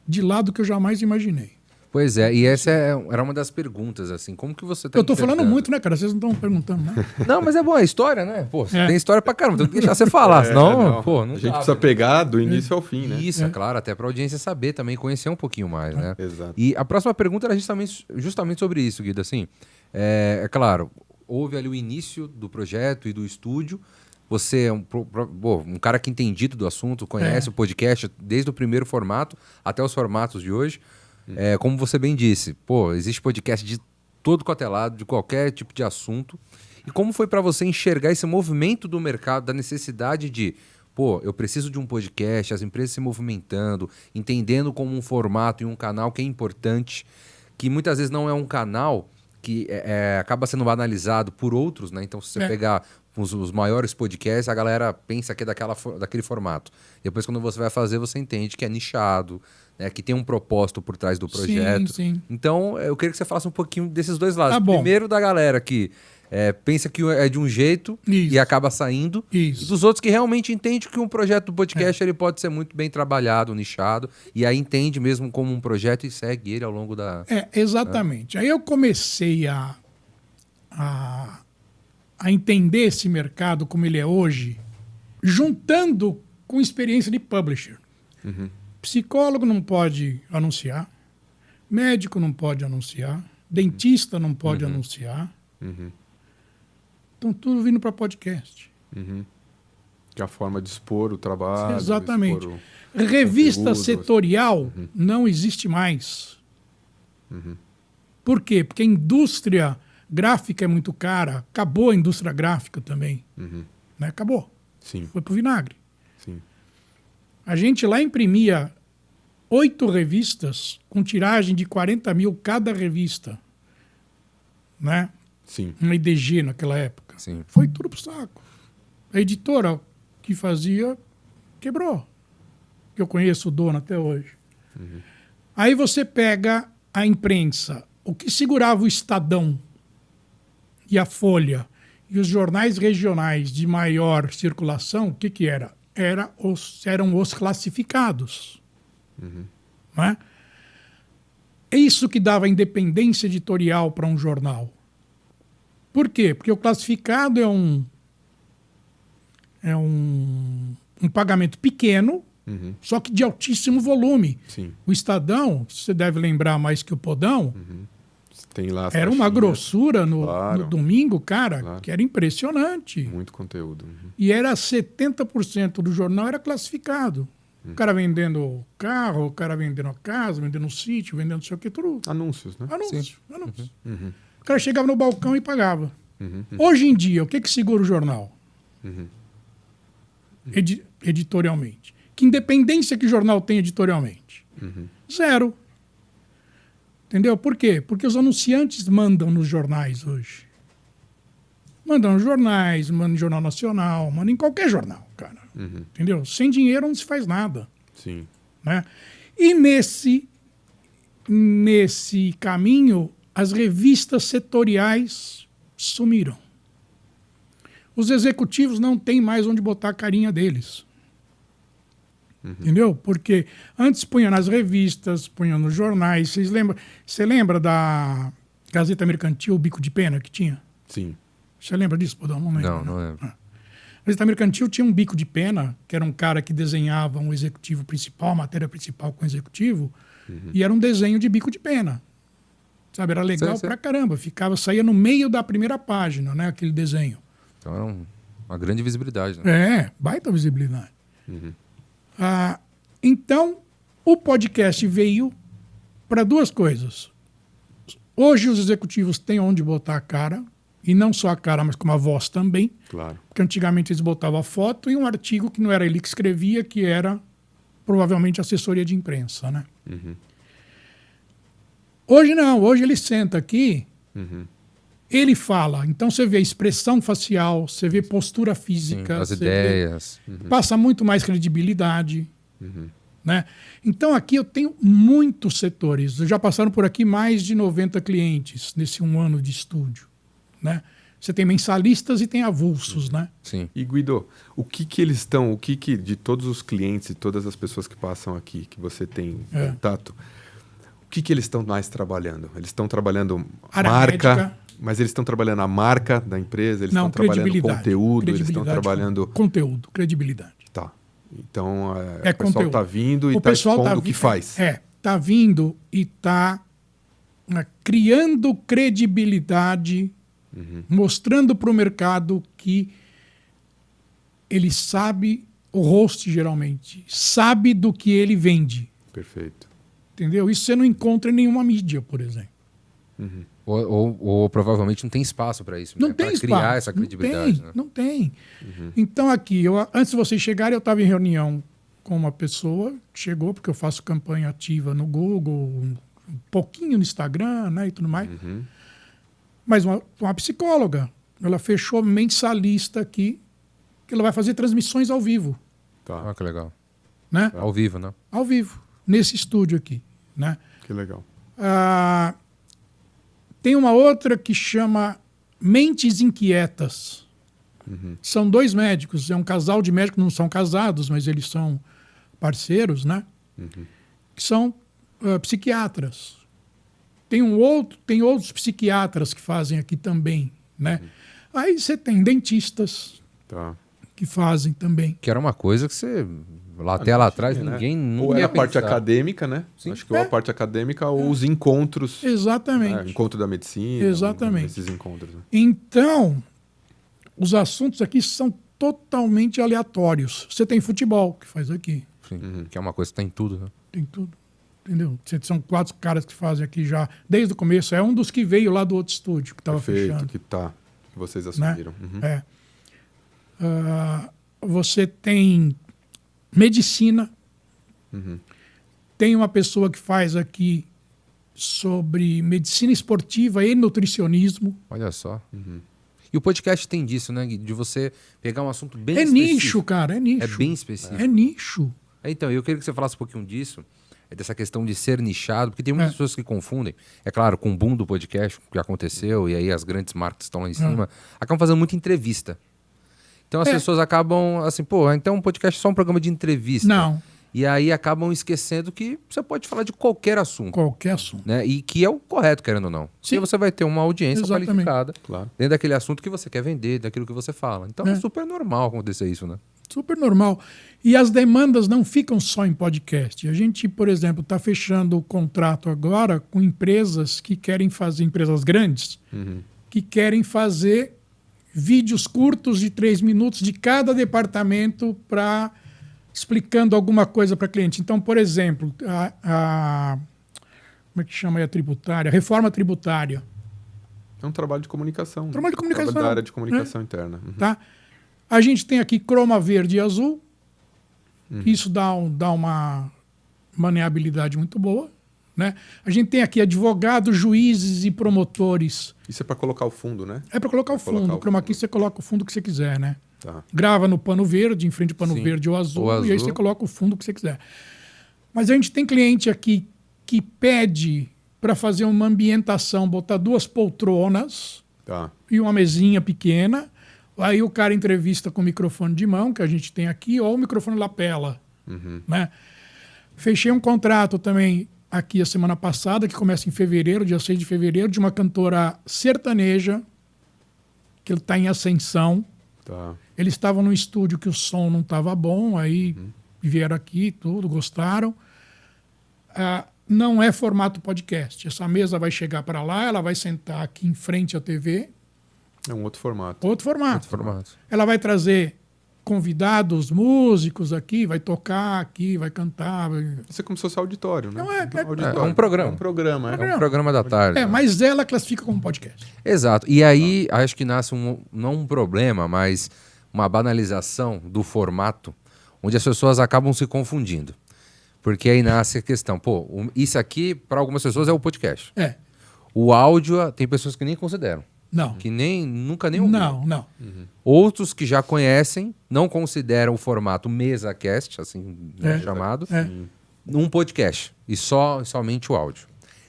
de lado que eu jamais imaginei. Pois é, e essa era uma das perguntas, assim, como que você tá Eu tô falando enxergando? muito, né, cara? Vocês não estão perguntando, né? Não, mas é bom, é história, né? Pô, É. tem história pra caramba, tem que deixar você falar, senão, pô, não a gente dá, precisa né? pegar do início ao fim, né? Isso, é claro, até pra audiência saber também, conhecer um pouquinho mais, né? Exato. E a próxima pergunta era justamente sobre isso, Guido, assim, é claro, houve ali o início do projeto e do estúdio, você é um cara que é entendido do assunto, conhece o podcast desde o primeiro formato até os formatos de hoje. Como você bem disse, pô, existe podcast de todo quanto é lado, de qualquer tipo de assunto. E como foi para você enxergar esse movimento do mercado, da necessidade de, pô, eu preciso de um podcast, as empresas se movimentando, entendendo como um formato e um canal que é importante, que muitas vezes não é um canal que acaba sendo banalizado por outros, né? Então, se você pegar os maiores podcasts, a galera pensa que é daquele formato. Depois, quando você vai fazer, você entende que é nichado, né? Que tem um propósito por trás do projeto. Sim. Então, eu queria que você falasse um pouquinho desses dois lados. Tá bom. Primeiro, da galera que pensa que é de um jeito Isso. e acaba saindo. Isso. E dos outros que realmente entendem que um projeto do podcast ele pode ser muito bem trabalhado, nichado, e aí entende mesmo como um projeto e segue ele ao longo da... Exatamente. Aí eu comecei a entender esse mercado como ele é hoje, juntando com experiência de publisher. Psicólogo não pode anunciar, médico não pode anunciar, dentista não pode anunciar. Estão tudo vindo para podcast. Que é a forma de expor o trabalho. Exatamente. Expor Revista conteúdo. setorial não existe mais. Por quê? Porque a indústria gráfica é muito cara. Acabou a indústria gráfica também. Né? Acabou. Sim, Foi pro vinagre. sim. A gente lá imprimia 8 revistas com tiragem de 40 mil cada revista. Né? Sim. Uma IDG naquela época. Sim. Foi tudo pro saco. A editora que fazia quebrou. Que eu conheço o dono até hoje. Aí você pega a imprensa, o que segurava o Estadão e a Folha e os jornais regionais de maior circulação, o que era? Eram os classificados. Não é? É isso que dava independência editorial para um jornal. Por quê? Porque o classificado é um pagamento pequeno, só que de altíssimo volume. Sim. O Estadão, você deve lembrar mais que o Podão, Tem lá as era uma caixinhas, grossura no Claro. domingo, cara, Claro. que era impressionante. muito conteúdo. E era 70% do jornal era classificado. O cara vendendo carro, o cara vendendo a casa, vendendo um sítio, vendendo não sei o que, tudo. Anúncios, né? Anúncio. O cara chegava no balcão e pagava. Hoje em dia, o que segura o jornal? Editorialmente. Que independência que o jornal tem editorialmente? Zero. Entendeu? Por quê? Porque os anunciantes mandam nos jornais hoje. Mandam nos jornais, mandam no Jornal Nacional, mandam em qualquer jornal, cara. Entendeu? Sem dinheiro não se faz nada. Sim. Né? E nesse caminho, as revistas setoriais sumiram. Os executivos não têm mais onde botar a carinha deles. Entendeu? Porque antes punha nas revistas, punha nos jornais. Você lembra da Gazeta Mercantil, o Bico de Pena que tinha? Sim. Você lembra disso? Pô, não lembro. Não lembro. A Gazeta Mercantil tinha um bico de pena, que era um cara que desenhava um executivo principal, a matéria principal com o executivo, e era um desenho de bico de pena. Sabe, era legal Sei. pra caramba. Saía no meio da primeira página, né, aquele desenho. Então era uma grande visibilidade, né? É, baita visibilidade. Então, o podcast veio para duas coisas. Hoje os executivos têm onde botar a cara, e não só a cara, mas como a voz também. Claro. Porque antigamente eles botavam a foto e um artigo que não era ele que escrevia, que era provavelmente assessoria de imprensa, né? Hoje não, hoje ele senta aqui, ele fala. Então você vê expressão facial, você vê postura física, As você ideias. passa muito mais credibilidade. Né? Então aqui eu tenho muitos setores. Já passaram por aqui mais de 90 clientes nesse 1 ano de estúdio. Né? Você tem mensalistas e tem avulsos, né? Sim. E Guido, o que eles estão, de todos os clientes e todas as pessoas que passam aqui, que você tem contato, o que eles estão mais trabalhando? Eles estão trabalhando Área marca, médica. mas eles estão trabalhando a marca da empresa, eles Não, estão trabalhando credibilidade. conteúdo, eles estão Credibilidade, trabalhando... conteúdo, credibilidade. Tá. Então, o pessoal conteúdo. está vindo e O está pessoal expondo tá o que faz. Está vindo e está criando credibilidade, mostrando para o mercado que ele sabe, o host geralmente, sabe do que ele vende. Perfeito. Entendeu? Isso você não encontra em nenhuma mídia, por exemplo. Ou provavelmente não tem espaço para isso. Não né? tem Pra espaço. criar essa credibilidade. né? Não tem. Então aqui, antes de vocês chegarem, eu estava em reunião com uma pessoa que chegou, porque eu faço campanha ativa no Google, um pouquinho no Instagram, né, e tudo mais. Mas uma psicóloga, ela fechou mensalista aqui, que ela vai fazer transmissões ao vivo, Tá. Ah, que legal. né? Ao vivo, né? Ao vivo, nesse estúdio aqui, né? Que legal. Tem uma outra que chama Mentes Inquietas. São 2 médicos, é um casal de médicos, não são casados, mas eles são parceiros, né? Que são psiquiatras. Tem outros psiquiatras que fazem aqui também, né? Aí você tem dentistas Tá. que fazem também. Que era uma coisa que você... Até lá atrás, Né? ninguém nunca Ou era ia a parte pensar. acadêmica, né? Sim. Acho que ou a parte acadêmica ou os encontros. Exatamente. Encontro da medicina. Exatamente. Esses encontros. Né? Então, os assuntos aqui são totalmente aleatórios. Você tem futebol, que faz aqui. Sim, que é uma coisa que tem tudo, né? Tem tudo. Entendeu? São 4 caras que fazem aqui já desde o começo. É um dos que veio lá do outro estúdio, que estava Perfeito, fechando. que vocês assumiram. É. Você tem medicina. Tem uma pessoa que faz aqui sobre medicina esportiva e nutricionismo. Olha só. E o podcast tem disso, né, Gui? De você pegar um assunto bem É específico. nicho, cara, é nicho. É bem específico. É nicho. Então, eu queria que você falasse um pouquinho disso, dessa questão de ser nichado, porque tem muitas pessoas que confundem. É claro, com o boom do podcast que aconteceu, e aí as grandes marcas estão lá em cima, acabam fazendo muita entrevista. Então as pessoas acabam assim, pô, então um podcast é só um programa de entrevista. Não. E aí acabam esquecendo que você pode falar de qualquer assunto. Qualquer assunto. Né? E que é o correto, querendo ou não. Sim. Porque você vai ter uma audiência Exatamente. qualificada Claro. dentro daquele assunto que você quer vender, daquilo que você fala. Então é super normal acontecer isso, né? Super normal. E as demandas não ficam só em podcast. A gente, por exemplo, está fechando o contrato agora com empresas que querem fazer, empresas grandes, que querem fazer vídeos curtos de 3 minutos de cada departamento para explicando alguma coisa para cliente. Então, por exemplo, como é que chama aí a tributária? Reforma tributária. É um trabalho de comunicação. Trabalho de comunicação. Trabalho da área de comunicação interna. Tá? A gente tem aqui croma verde e azul. Isso dá uma maneabilidade muito boa. Né? A gente tem aqui advogados, juízes e promotores. Isso é para colocar o fundo, né? É para colocar o fundo. O chroma key você coloca o fundo que você quiser, né? Tá. Grava no pano verde, em frente ao pano Sim. verde ou azul, Ou azul. e aí você coloca o fundo que você quiser. Mas a gente tem cliente aqui que pede para fazer uma ambientação, botar 2 poltronas Tá. e uma mesinha pequena. Aí o cara entrevista com o microfone de mão, que a gente tem aqui, ou o microfone lapela. Né? Fechei um contrato também aqui a semana passada, que começa em fevereiro, dia 6 de fevereiro, de uma cantora sertaneja, que ele está em ascensão. Tá. Eles estavam no estúdio que o som não estava bom, aí vieram aqui, tudo, gostaram. Não é formato podcast. Essa mesa vai chegar para lá, ela vai sentar aqui em frente à TV. É um outro formato. Outro formato. Formato. Ela vai trazer convidados, músicos aqui, vai tocar aqui, vai cantar. Isso é como se fosse auditório, né? Não, é auditório. é um programa. É um programa, é. É um programa da tarde. né? Mas ela classifica como podcast. Exato. E aí, acho que nasce não um problema, mas uma banalização do formato, onde as pessoas acabam se confundindo. Porque aí nasce a questão, pô, isso aqui, para algumas pessoas, é o podcast. É. O áudio, tem pessoas que nem consideram. Não. Que nunca nem ouviram. Não. Outros que já conhecem, não consideram o formato mesa-cast, assim chamado, um podcast. E somente o áudio.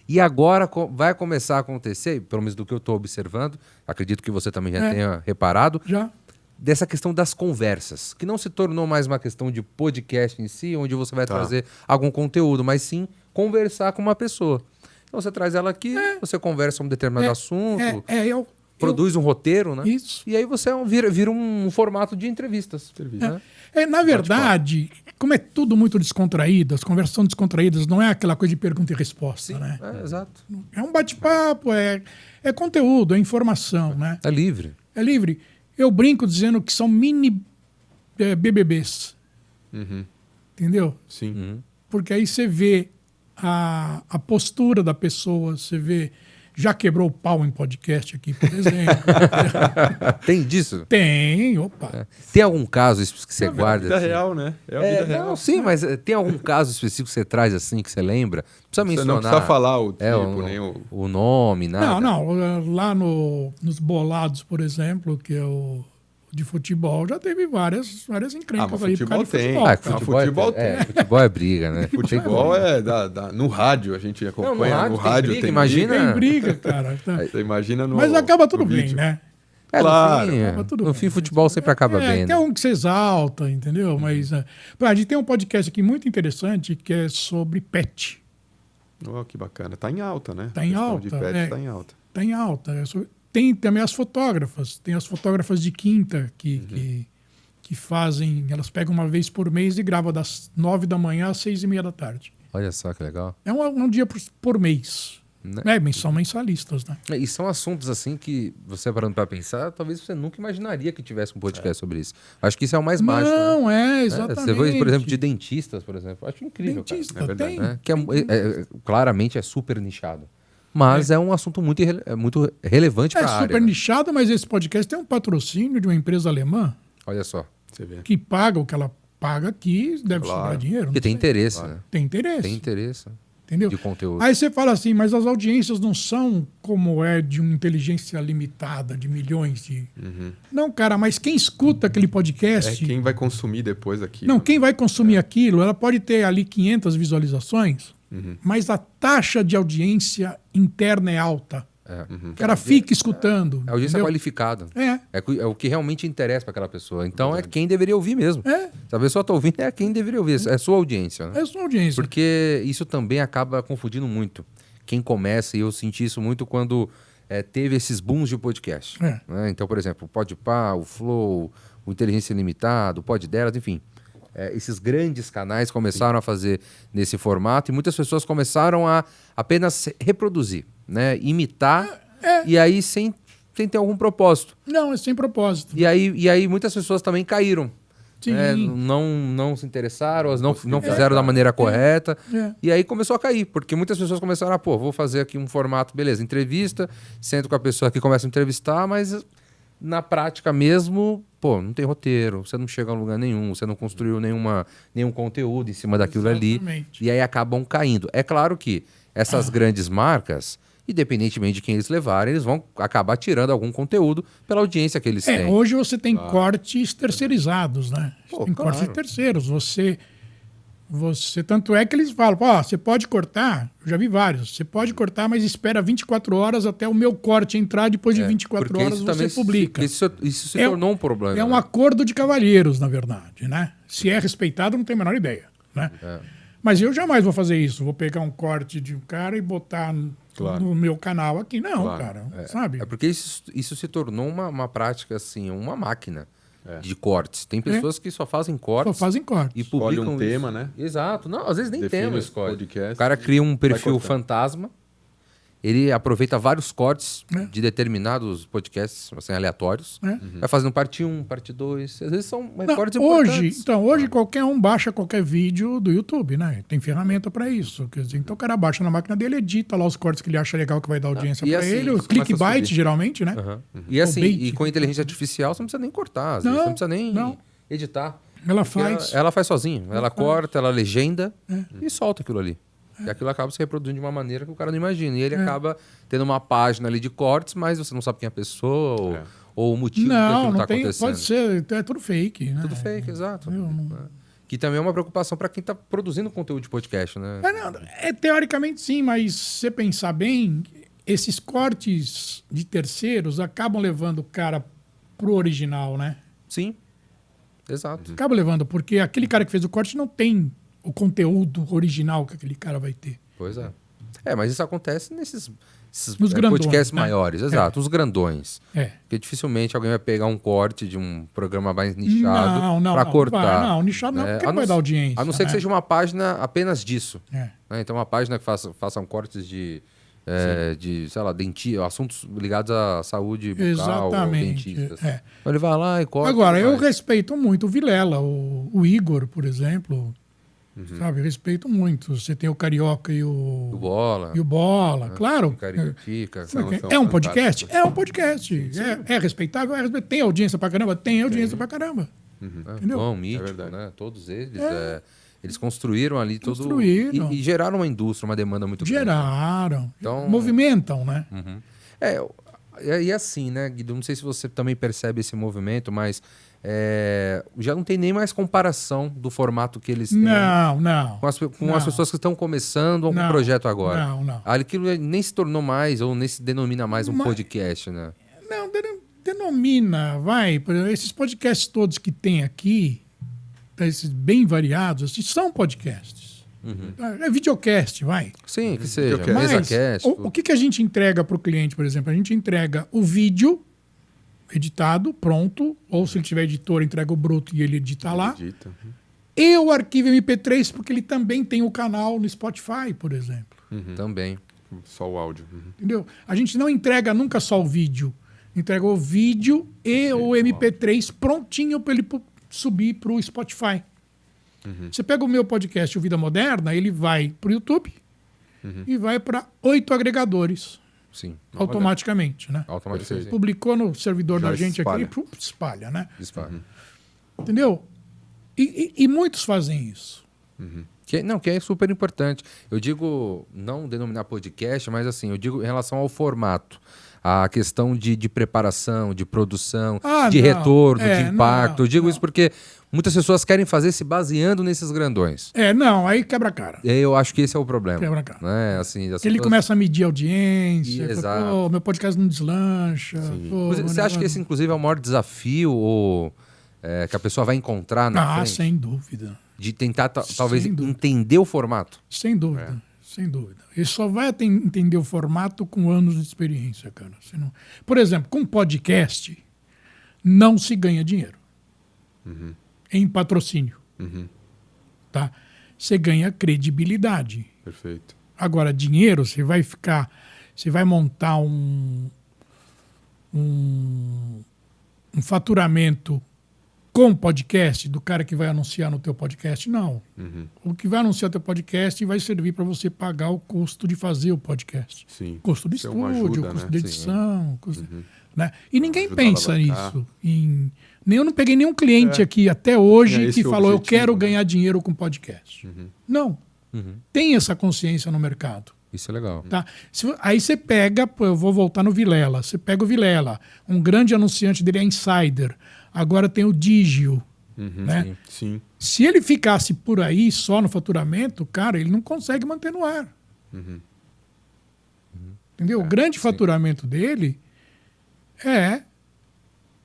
E agora vai começar a acontecer, pelo menos do que eu estou observando, acredito que você também já tenha reparado, Já. dessa questão das conversas, que não se tornou mais uma questão de podcast em si, onde você vai trazer algum conteúdo, mas sim conversar com uma pessoa. Então você traz ela aqui, você conversa um determinado assunto, produz um roteiro, né? Isso. E aí você vira um formato de entrevistas. Né? Na verdade, como é tudo muito descontraído, as conversas são descontraídas, não é aquela coisa de pergunta e resposta, né? Exato. É um bate-papo, é conteúdo, é informação, né? É livre. É livre. Eu brinco dizendo que são mini BBBs. Entendeu? Sim. Porque aí você vê a postura da pessoa, você vê... Já quebrou o pau em podcast aqui, por exemplo. Tem disso? Tem, opa. Tem algum caso que você guarda? É a vida assim? real, né? É a vida real. Não, sim, mas tem algum caso específico que você traz assim, que você lembra? Não precisa Você mencionar. não precisa falar o tipo, nem o nome, nada. Não. Lá nos bolados, por exemplo, que é o de futebol, já teve várias encrencas mas aí por causa de futebol tem. futebol. Ah, cara. futebol tem. Futebol é briga, né? Futebol é no rádio, a gente acompanha. no No rádio rádio tem briga, tem imagina. Tem briga, cara. Tá. Você imagina no. Mas acaba tudo no bem, vídeo. né? Claro, No fim, futebol sempre acaba bem. Tem Né? um que você exalta, entendeu? Mas a gente tem um podcast aqui muito interessante que é sobre pet. Oh, que bacana. Tá em alta, né? Tá em A questão alta, de pet tá em alta. Tá em alta. Tem também as fotógrafas. Tem as fotógrafas de quinta que fazem... Elas pegam uma vez por mês e gravam das 9 da manhã às 6h30 da tarde. Olha só que legal. É um dia por mês. Né? São mensalistas, né? E são assuntos assim que você parando para pensar, talvez você nunca imaginaria que tivesse um podcast sobre isso. Acho que isso é o mais mágico. Né? Não, exatamente. Você vê, por exemplo, de dentistas, por exemplo. Acho incrível. Dentista, cara. É verdade, tem. Né? Que claramente é super nichado. Mas é um assunto muito relevante para a área. É super né? nichado, mas esse podcast tem um patrocínio de uma empresa alemã Olha só. Você vê. que paga o que ela paga aqui, deve Claro. sobrar dinheiro. Porque não tem sei. interesse, né? Tem interesse. Tem interesse. Entendeu? De conteúdo. Aí você fala assim, mas as audiências não são como é de uma inteligência limitada, de milhões de... Não, cara, mas quem escuta aquele podcast... Quem vai consumir depois aqui. Não, quem vai consumir aquilo, ela pode ter ali 500 visualizações, mas a taxa de audiência interna é alta. O cara fica escutando. A audiência entendeu? qualificada. É. É o que realmente interessa para aquela pessoa. Então é quem deveria ouvir mesmo. É. Se a pessoa está ouvindo, é quem deveria ouvir. É a sua audiência. Né? É a sua audiência. Porque isso também acaba confundindo muito. Quem começa, e eu senti isso muito quando teve esses booms de podcast. É. Né? Então, por exemplo, o Podpah, o Flow, o Inteligência Limitada, o Pod Delas, enfim. Esses grandes canais começaram a fazer nesse formato e muitas pessoas começaram a apenas reproduzir, né? Imitar e aí sem ter algum propósito. Não, é sem propósito. E aí muitas pessoas também caíram. Sim. Não se interessaram, elas não fizeram da maneira correta. E aí começou a cair, porque muitas pessoas começaram a, vou fazer aqui um formato, beleza, entrevista, sento com a pessoa que começa a entrevistar, mas na prática mesmo, não tem roteiro, você não chega a lugar nenhum, você não construiu nenhum conteúdo em cima daquilo ali. E aí acabam caindo. É claro que essas grandes marcas, independentemente de quem eles levarem, eles vão acabar tirando algum conteúdo pela audiência que eles têm. Hoje você tem cortes terceirizados, né? Tem cortes claro. terceiros. Você tanto é que eles falam, você pode cortar, eu já vi vários, você pode cortar, mas espera 24 horas até o meu corte entrar, depois de 24 horas você publica. Isso se tornou um problema. É um acordo de cavalheiros, na verdade, né? Se é respeitado, não tenho a menor ideia, né? Mas eu jamais vou fazer isso, vou pegar um corte de um cara e botar no meu canal aqui. Não, cara, sabe? É porque isso se tornou uma prática, assim, uma máquina de cortes. Tem pessoas que só fazem cortes. Só fazem cortes. E publicam um tema, né? Exato. Não, às vezes nem Define tema o escolhe. podcast, O cara cria um perfil fantasma. Ele aproveita vários cortes de determinados podcasts, assim, aleatórios. Vai fazendo parte 1, parte 2. Às vezes são cortes importantes. Hoje qualquer um baixa qualquer vídeo do YouTube, né? Tem ferramenta para isso. Quer dizer, então o cara baixa na máquina dele, edita lá os cortes que ele acha legal que vai dar audiência para ele. O clickbait, geralmente, né? E assim, e com inteligência artificial você não precisa nem cortar. Às vezes você não precisa nem editar. Ela faz. Ela faz sozinha. Ela corta, ela legenda e solta aquilo ali. E aquilo acaba se reproduzindo de uma maneira que o cara não imagina. E ele acaba tendo uma página ali de cortes, mas você não sabe quem é a pessoa ou o motivo que aquilo está acontecendo. Pode ser, é tudo fake. Né? Tudo fake, exato. Que também é uma preocupação para quem está produzindo conteúdo de podcast, né? Teoricamente sim, mas se você pensar bem, esses cortes de terceiros acabam levando o cara pro original, né? Sim, exato. Acaba levando, porque aquele cara que fez o corte não tem o conteúdo original que aquele cara vai ter. Pois é. Mas isso acontece nesses nos grandões, podcasts né? maiores, exato, os grandões. Porque dificilmente alguém vai pegar um corte de um programa mais nichado para cortar. Não, nichado não, porque não vai dar audiência. A não ser que seja uma página apenas disso. Né? Então, uma página que façam cortes de sei lá, assuntos ligados à saúde bucal ou dentistas. Então, ele vai lá e corta. Agora, eu respeito muito o Vilela, o Igor, por exemplo. Sabe, respeito muito. Você tem o Carioca e o Bola. E o Bola, claro. É um podcast? É um podcast. É respeitável? Tem audiência pra caramba? Tem audiência pra caramba. Entendeu? Bom, mítico, né? Todos eles. Eles construíram ali tudo. E geraram uma indústria, uma demanda muito grande. Geraram. Então, movimentam, né? E assim, né, Guido? Não sei se você também percebe esse movimento, mas já não tem nem mais comparação do formato que eles têm. Não. Com as pessoas que estão começando algum projeto agora. Não. Aquilo nem se tornou mais, ou nem se denomina mais um podcast, né? Não, denomina, vai. Esses podcasts todos que tem aqui, esses bem variados, são podcasts. É videocast, vai. Sim, que seja. Mas MesaCast. O que a gente entrega para o cliente, por exemplo? A gente entrega o vídeo editado, pronto, ou se ele tiver editor, entrega o bruto e ele edita lá. E o arquivo MP3, porque ele também tem o canal no Spotify, por exemplo. Também. Só o áudio. Entendeu? A gente não entrega nunca só o vídeo. Entrega o vídeo e o MP3 prontinho para ele subir para o Spotify. Você pega o meu podcast, o Vida Moderna, ele vai para o YouTube e vai para 8 agregadores. Sim. Automaticamente, né? Automaticamente. Publicou no servidor da gente espalha. aqui e espalha, né? Dispara. Entendeu? E muitos fazem isso. Que é super importante. Eu digo, não denominar podcast, mas assim, eu digo em relação ao formato. A questão de preparação, de produção, de retorno, de impacto. Eu digo isso porque muitas pessoas querem fazer se baseando nesses grandões. Aí quebra a cara. Eu acho que esse é o problema. Quebra a cara. Né? Assim, Ele começa a medir a audiência. Exato. Fala, meu podcast não deslancha. Você acha que esse, inclusive, é o maior desafio que a pessoa vai encontrar na frente? Sem dúvida. De tentar, talvez, entender o formato? Sem dúvida. Sem dúvida. Ele só vai entender o formato com anos de experiência, cara. Por exemplo, com podcast, não se ganha dinheiro em patrocínio. Tá? Você ganha credibilidade. Perfeito. Agora, dinheiro, você vai montar um faturamento com podcast do cara que vai anunciar no teu podcast? Não. O que vai anunciar no teu podcast vai servir para você pagar o custo de fazer o podcast. Sim. Custo do Isso é estúdio, uma ajuda, custo né? de edição. Né? E ninguém Ajuda pensa a alavancar. nisso. Eu não peguei nenhum cliente aqui até hoje que falou, eu quero né? ganhar dinheiro com podcast. Não. Tem essa consciência no mercado. Isso é legal. Tá? Aí você pega, eu vou voltar no Vilela. Você pega o Vilela, um grande anunciante dele é Insider. Agora tem o Digio. Né? Sim. Se ele ficasse por aí só no faturamento, cara, ele não consegue manter no ar. Entendeu? O grande faturamento dele é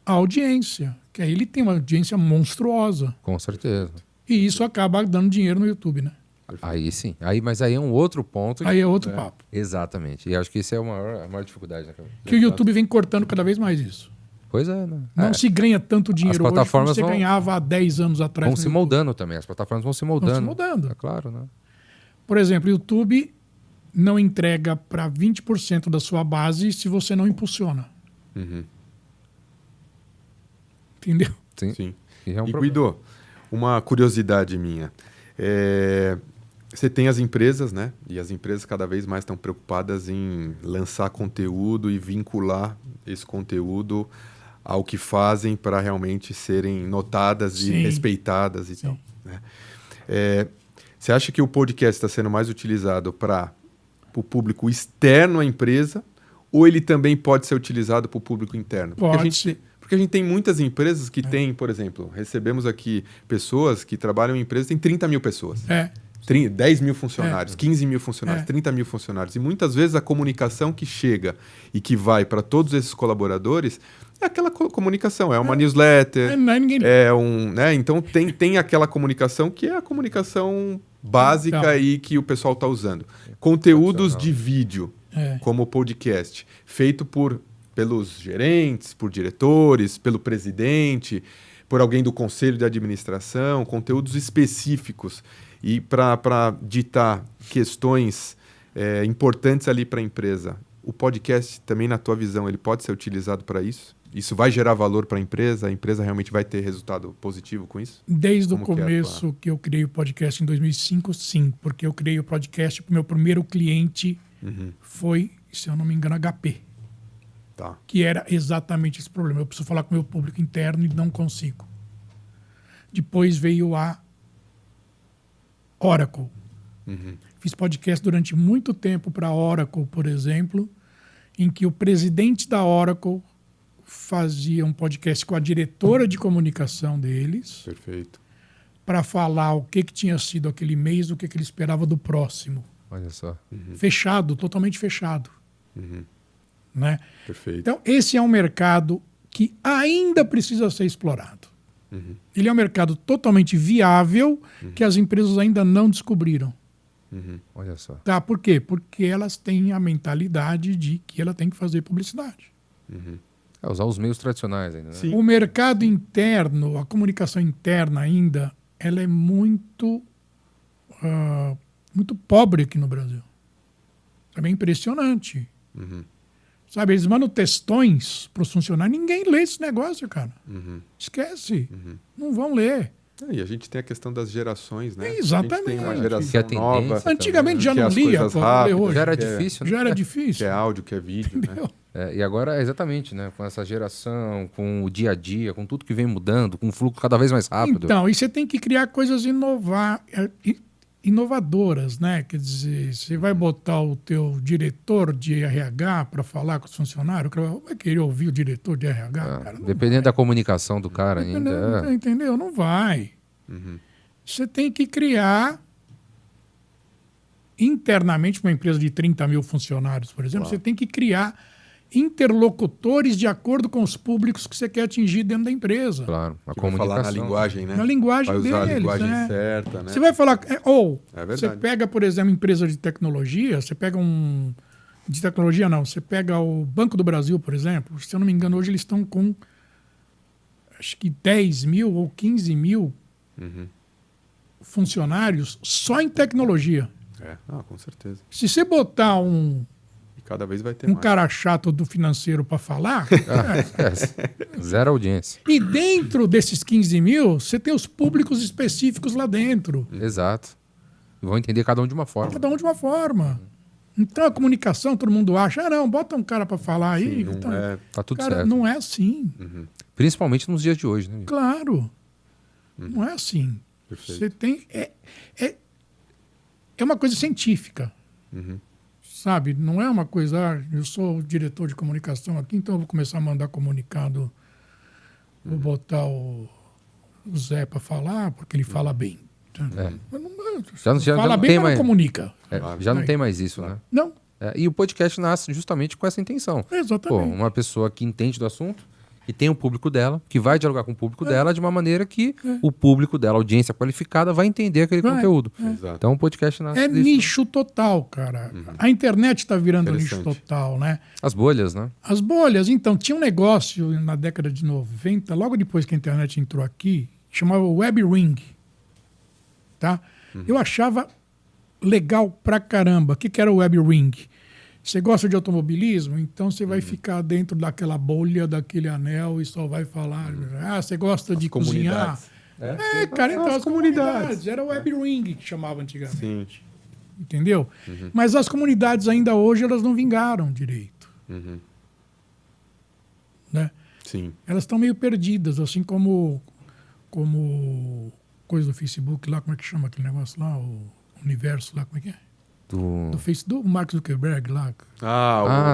a audiência. Que aí ele tem uma audiência monstruosa. Com certeza. E isso acaba dando dinheiro no YouTube, né? Aí sim. Mas aí é um outro ponto. Aí é outro papo. Exatamente. E acho que isso é a maior dificuldade. Né? Que o YouTube vem cortando cada vez mais isso. Pois é, né? Não se ganha tanto dinheiro As plataformas hoje como você ganhava há 10 anos atrás. Vão se moldando também. As plataformas vão se moldando. É claro, né? Por exemplo, o YouTube não entrega para 20% da sua base se você não impulsiona. Entendeu? Sim. E é um problema. Guido, uma curiosidade minha. Você tem as empresas, né? E as empresas cada vez mais estão preocupadas em lançar conteúdo e vincular esse conteúdo ao que fazem para realmente serem notadas e respeitadas e tal. Né? Você acha que o podcast está sendo mais utilizado para o público externo à empresa ou ele também pode ser utilizado para o público interno? Porque a gente tem muitas empresas que têm, por exemplo, recebemos aqui pessoas que trabalham em empresas que têm 30 mil pessoas. 10 mil funcionários, 15 mil funcionários, 30 mil funcionários. E muitas vezes a comunicação que chega e que vai para todos esses colaboradores é aquela comunicação, é uma newsletter, né? Então tem aquela comunicação que é a comunicação básica aí que o pessoal está usando. Conteúdos de vídeo, como podcast, feito pelos gerentes, por diretores, pelo presidente, por alguém do conselho de administração, conteúdos específicos. E para ditar questões importantes ali para a empresa, o podcast também, na tua visão, ele pode ser utilizado para isso? Isso vai gerar valor para a empresa realmente vai ter resultado positivo com isso? Desde o começo que eu criei o podcast em 2005, sim, porque eu criei o podcast, o meu primeiro cliente foi, se eu não me engano, HP. Tá. Que era exatamente esse problema. Eu preciso falar com o meu público interno e não consigo. Depois veio a Oracle. Fiz podcast durante muito tempo para a Oracle, por exemplo, em que o presidente da Oracle fazia um podcast com a diretora de comunicação deles. Perfeito. Para falar o que tinha sido aquele mês, o que ele esperava do próximo. Olha só. Fechado, totalmente fechado. Né? Perfeito. Então, esse é um mercado que ainda precisa ser explorado. Ele é um mercado totalmente viável que as empresas ainda não descobriram. Olha só. Tá? Por quê? Porque elas têm a mentalidade de que ela tem que fazer publicidade. Usar os meios tradicionais ainda, né? Sim. O mercado interno, a comunicação interna ainda, ela é muito pobre aqui no Brasil. É bem impressionante. Sabe, eles mandam textões para os funcionários. Ninguém lê esse negócio, cara. Esquece. Não vão ler. E a gente tem a questão das gerações, né? Exatamente. A gente tem uma Que é geração a tendência nova. também, Antigamente já que não as lia. coisas Pô, rápidas, hoje. Já era difícil, né? Já era Que difícil. é áudio, que é vídeo, Entendeu? né? E agora, exatamente, né? Com essa geração, com o dia a dia, com tudo que vem mudando, com um fluxo cada vez mais rápido. Então, e você tem que criar coisas inovadoras, né? Quer dizer, você vai botar o teu diretor de RH para falar com os funcionários, o cara vai querer ouvir o diretor de RH, cara? Não Dependendo vai. da comunicação do cara ainda. Entendeu? Não vai. Você tem que criar internamente uma empresa de 30 mil funcionários, por exemplo, você tem que criar interlocutores de acordo com os públicos que você quer atingir dentro da empresa. Claro, a Que vai comunicação. falar na linguagem, né? Na linguagem vai usar deles, a linguagem né? certa, né? Você vai falar... É você verdade. pega, por exemplo, empresa de tecnologia, você pega um... De tecnologia, não. Você pega o Banco do Brasil, por exemplo. Se eu não me engano, hoje eles estão com acho que 10 mil ou 15 mil funcionários só em tecnologia. Com certeza. Se você botar um E cada vez vai ter um mais. cara chato do financeiro para falar, Zero audiência. e dentro desses 15 mil, você tem os públicos específicos lá dentro. Exato. E vão entender cada um de uma forma. Cada um de uma forma. Então a comunicação, todo mundo acha, não, bota um cara para falar aí. Sim, não então, é- Tá tudo cara, certo. não é assim. Principalmente nos dias de hoje, né? Claro. Não é assim. Perfeito. Você tem. É uma coisa científica. Sabe? Não é uma coisa. Eu sou o diretor de comunicação aqui, então eu vou começar a mandar comunicado. Vou botar o Zé para falar, porque ele fala bem. Mas não- Já fala não bem, tem mas mais- não comunica. Já não Aí. tem mais isso, né? Não, E o podcast nasce justamente com essa intenção. Pô, exatamente. uma pessoa que entende do assunto, que tem o público dela, que vai dialogar com o público dela de uma maneira que o público dela, a audiência qualificada, vai entender aquele Vai. conteúdo. Exato. Então o podcast nasce É disso. nicho total, cara. A internet está virando nicho Interessante. total, né? As bolhas, né? As bolhas, então, tinha um negócio na década de 90, logo depois que a internet entrou aqui, chamava Web Ring. Tá? Eu achava legal pra caramba. O que era o Web Ring? Você gosta de automobilismo? Então você vai ficar dentro daquela bolha, daquele anel e só vai falar. Você gosta de cozinhar? comunidades. Cara, então As as comunidades. comunidades. Era o Web Ring que chamava antigamente. Sim. Entendeu? Mas as comunidades ainda hoje elas não vingaram direito. Né? Sim. Elas estão meio perdidas, assim como coisa do Facebook lá, como é que chama aquele negócio lá, o universo lá, como é que é? Do Facebook, o Mark Zuckerberg lá.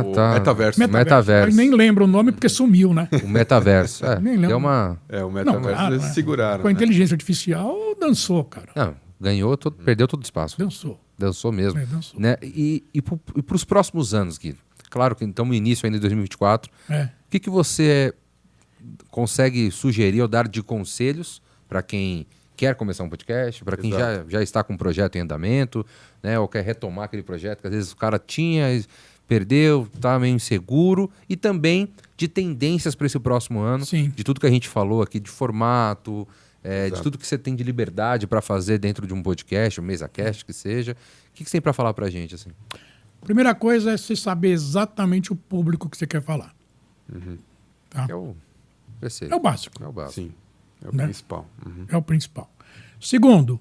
O tá. metaverso. Metaverso. Eu nem lembro o nome porque sumiu, né? O metaverso. Nem lembro. Deu uma... O metaverso claro, eles né? seguraram. Com a né? inteligência artificial, dançou, cara. Não, ganhou, perdeu todo o espaço. Dançou. Dançou mesmo. Dançou. Né? E para os próximos anos, Guido? Claro que estamos no início ainda de 2024. O que você consegue sugerir ou dar de conselhos para quem quer começar um podcast, para quem já está com um projeto em andamento, né? Ou quer retomar aquele projeto que às vezes o cara tinha, perdeu, está meio inseguro, e também de tendências para esse próximo ano, Sim. de tudo que a gente falou aqui, de formato, de tudo que você tem de liberdade para fazer dentro de um podcast, um MesaCast, que seja. O que você tem para falar para a gente? Assim? Primeira coisa é você saber exatamente o público que você quer falar. Tá? É o terceiro. É o básico. É o básico. Sim. É o Né? principal. É o principal. Segundo,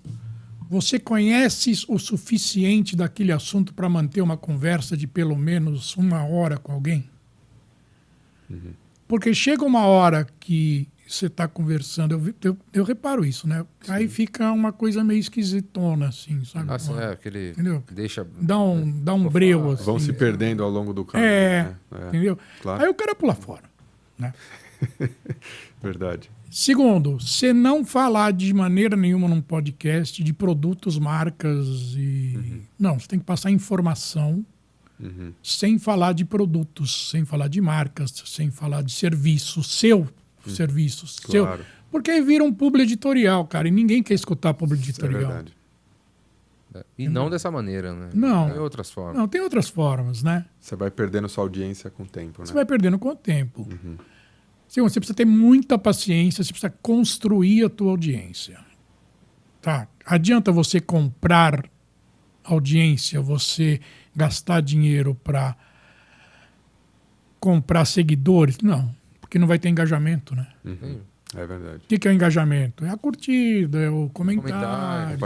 você conhece o suficiente daquele assunto para manter uma conversa de pelo menos 1 hora com alguém? Porque chega uma hora que você está conversando, eu reparo isso, né? Aí fica uma coisa meio esquisitona, assim, sabe? Assim, aquele Entendeu? que deixa... Dá um breu, assim. Vão se perdendo ao longo do caminho. né? Entendeu? Claro. Aí o cara pula fora, né? Verdade. Segundo, você não falar de maneira nenhuma num podcast de produtos, marcas e... Não, você tem que passar informação sem falar de produtos, sem falar de marcas, sem falar de serviço, seu serviço. Claro. Seu. Porque aí vira um publi editorial, cara, e ninguém quer escutar publi É editorial. verdade. E não dessa maneira, né? Não. Tem outras formas. Não, tem outras formas, né? Você vai perdendo sua audiência com o tempo, né? Você vai perdendo com o tempo. Segundo, você precisa ter muita paciência, você precisa construir a tua audiência. Tá? Adianta você comprar audiência, você gastar dinheiro para comprar seguidores? Não, porque não vai ter engajamento, né? É verdade. O que é o engajamento? É a curtida, é o comentário,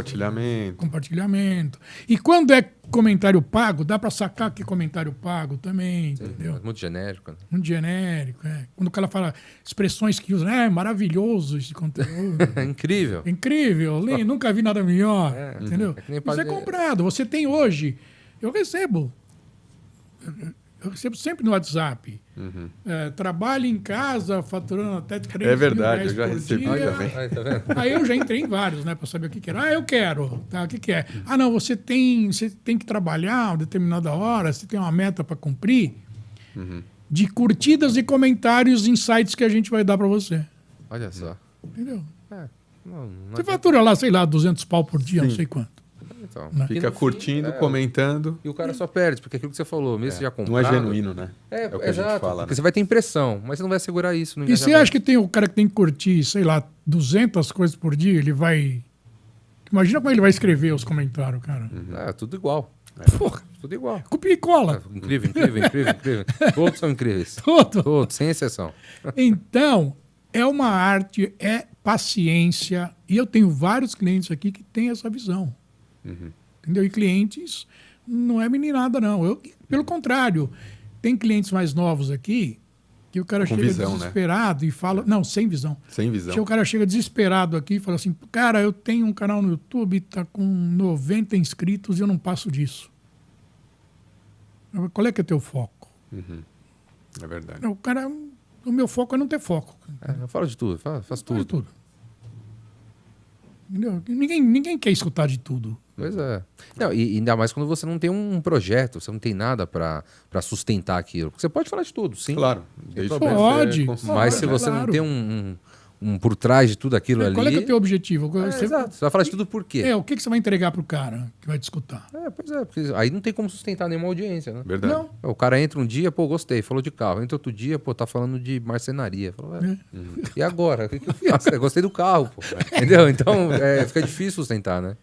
compartilhamento. E quando é comentário pago, dá para sacar que comentário pago também, entendeu? É muito genérico. Né? Muito genérico, é. Quando o cara fala expressões que usa, maravilhoso esse conteúdo. É incrível. Incrível, nunca vi nada melhor, entendeu? Isso é comprado. Você tem hoje, eu recebo sempre no WhatsApp. Trabalho em casa, faturando até 3 É verdade, eu mil já reais por recebi dia. também. Tá vendo? Aí eu já entrei em vários, né, para saber o que que era. Eu quero. Tá, o que que é? Não, você tem que trabalhar uma determinada hora, você tem uma meta para cumprir de curtidas e comentários em sites que a gente vai dar para você. Olha só. Entendeu? Não Você fatura lá, sei lá, 200 pau por dia, não sei quanto. então, Fica curtindo, comentando. E o cara só perde, porque aquilo que você falou, mesmo se já comprado... Não é genuíno, né? É o que exato, a gente fala. porque Né? você vai ter impressão, mas você não vai segurar isso no E você acha que tem o cara que tem que curtir, sei lá, 200 coisas por dia, ele vai... Imagina como ele vai escrever os comentários, cara. Tudo igual. Porra, tudo igual. Copia e cola. Incrível. Todos são incríveis. Todos, sem exceção. Então, é uma arte, é paciência. E eu tenho vários clientes aqui que têm essa visão. Entendeu? E clientes não é meninada, não. Pelo contrário, tem clientes mais novos aqui que o cara chega desesperado, né? E fala... Não, sem visão. Sem visão. O cara chega desesperado aqui e fala assim, cara, eu tenho um canal no YouTube, tá com 90 inscritos e eu não passo disso. Qual é que é teu foco? É verdade. O meu foco é não ter foco. Eu falo de tudo, faz Faz tudo. tudo. Entendeu? Ninguém quer escutar de tudo. Pois é. Não, e ainda mais quando você não tem um projeto, você não tem nada para sustentar aquilo. Você pode falar de tudo, sim. Claro. Pode. Mas se você não tem um por trás de tudo aquilo ali... Qual é que é o teu objetivo? Exato. Você vai falar de tudo por quê? O que você vai entregar pro cara que vai te escutar? Pois é, porque aí não tem como sustentar nenhuma audiência, né? Verdade. Não. O cara entra um dia, gostei, falou de carro. Entra outro dia, tá falando de marcenaria. Falou, e agora? O que eu faço? Eu gostei do carro, pô. Entendeu? Então, fica difícil sustentar, né?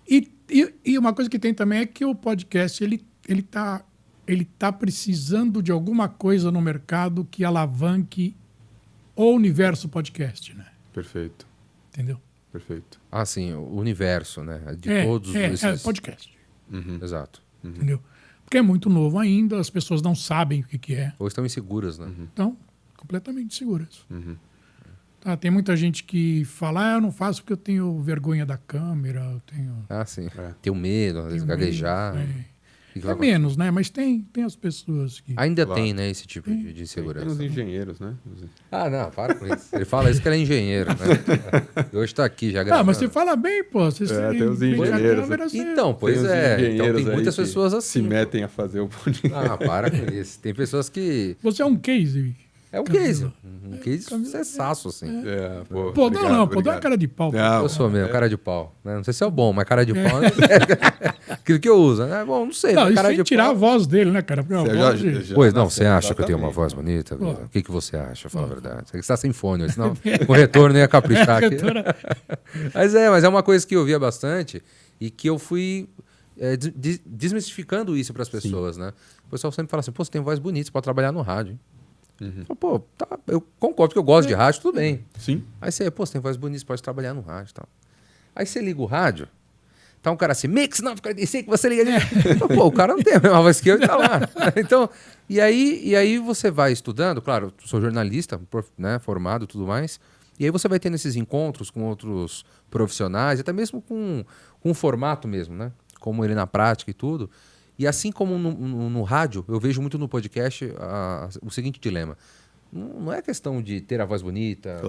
E uma coisa que tem também é que o podcast, ele tá precisando de alguma coisa no mercado que alavanque o universo podcast, né? Perfeito. Entendeu? Perfeito. Sim, o universo, né? De todos esses... podcast. Exato. Entendeu? Porque é muito novo ainda, as pessoas não sabem o que é. Ou estão inseguras, né? Estão completamente seguras. Tá, tem muita gente que fala, eu não faço porque eu tenho vergonha da câmera, eu tenho... Sim. Tenho medo, às vezes gaguejar. Menos, né? Mas tem as pessoas que... Ainda tem, né, esse tipo de insegurança. Tem os engenheiros, né? Não, para com isso. Ele fala isso que ele é engenheiro, né? E hoje está aqui já gravando. Mas você fala bem, pô. Você tem os engenheiros. Então, pois então tem muitas pessoas assim. Se metem a fazer o podcast. Para com isso. Tem pessoas que... Você é um case. É um case. Um case sucessaço, assim. Obrigado. Dá uma cara de pau. Eu sou mesmo, cara de pau. Não sei se é o bom, mas cara de pau... Aquilo que eu uso, né? Bom, não sei. Não, isso cara sem de tirar pau... a voz dele, né, cara? Porque Pois não, você acha que eu tenho uma voz bonita? O que você acha, fala a verdade? Você está sem fone, senão o retorno ia caprichar aqui. Mas é uma coisa que eu via bastante e que eu fui desmistificando isso para as pessoas, né? O pessoal sempre fala assim, você tem voz bonita, você pode trabalhar no rádio, hein? Eu concordo que eu gosto de rádio, tudo bem. Sim. Aí você tem voz bonita, você pode trabalhar no rádio e tal. Aí você liga o rádio, tá um cara assim, Mix 945, que você liga ali. O cara não tem a mesma voz que eu e tá lá. Então, e aí você vai estudando, claro, eu sou jornalista, né, formado e tudo mais, e aí você vai tendo esses encontros com outros profissionais, até mesmo com o formato mesmo, né? Como ele na prática e tudo. E assim como no rádio, eu vejo muito no podcast o seguinte dilema. Não é questão de ter a voz bonita,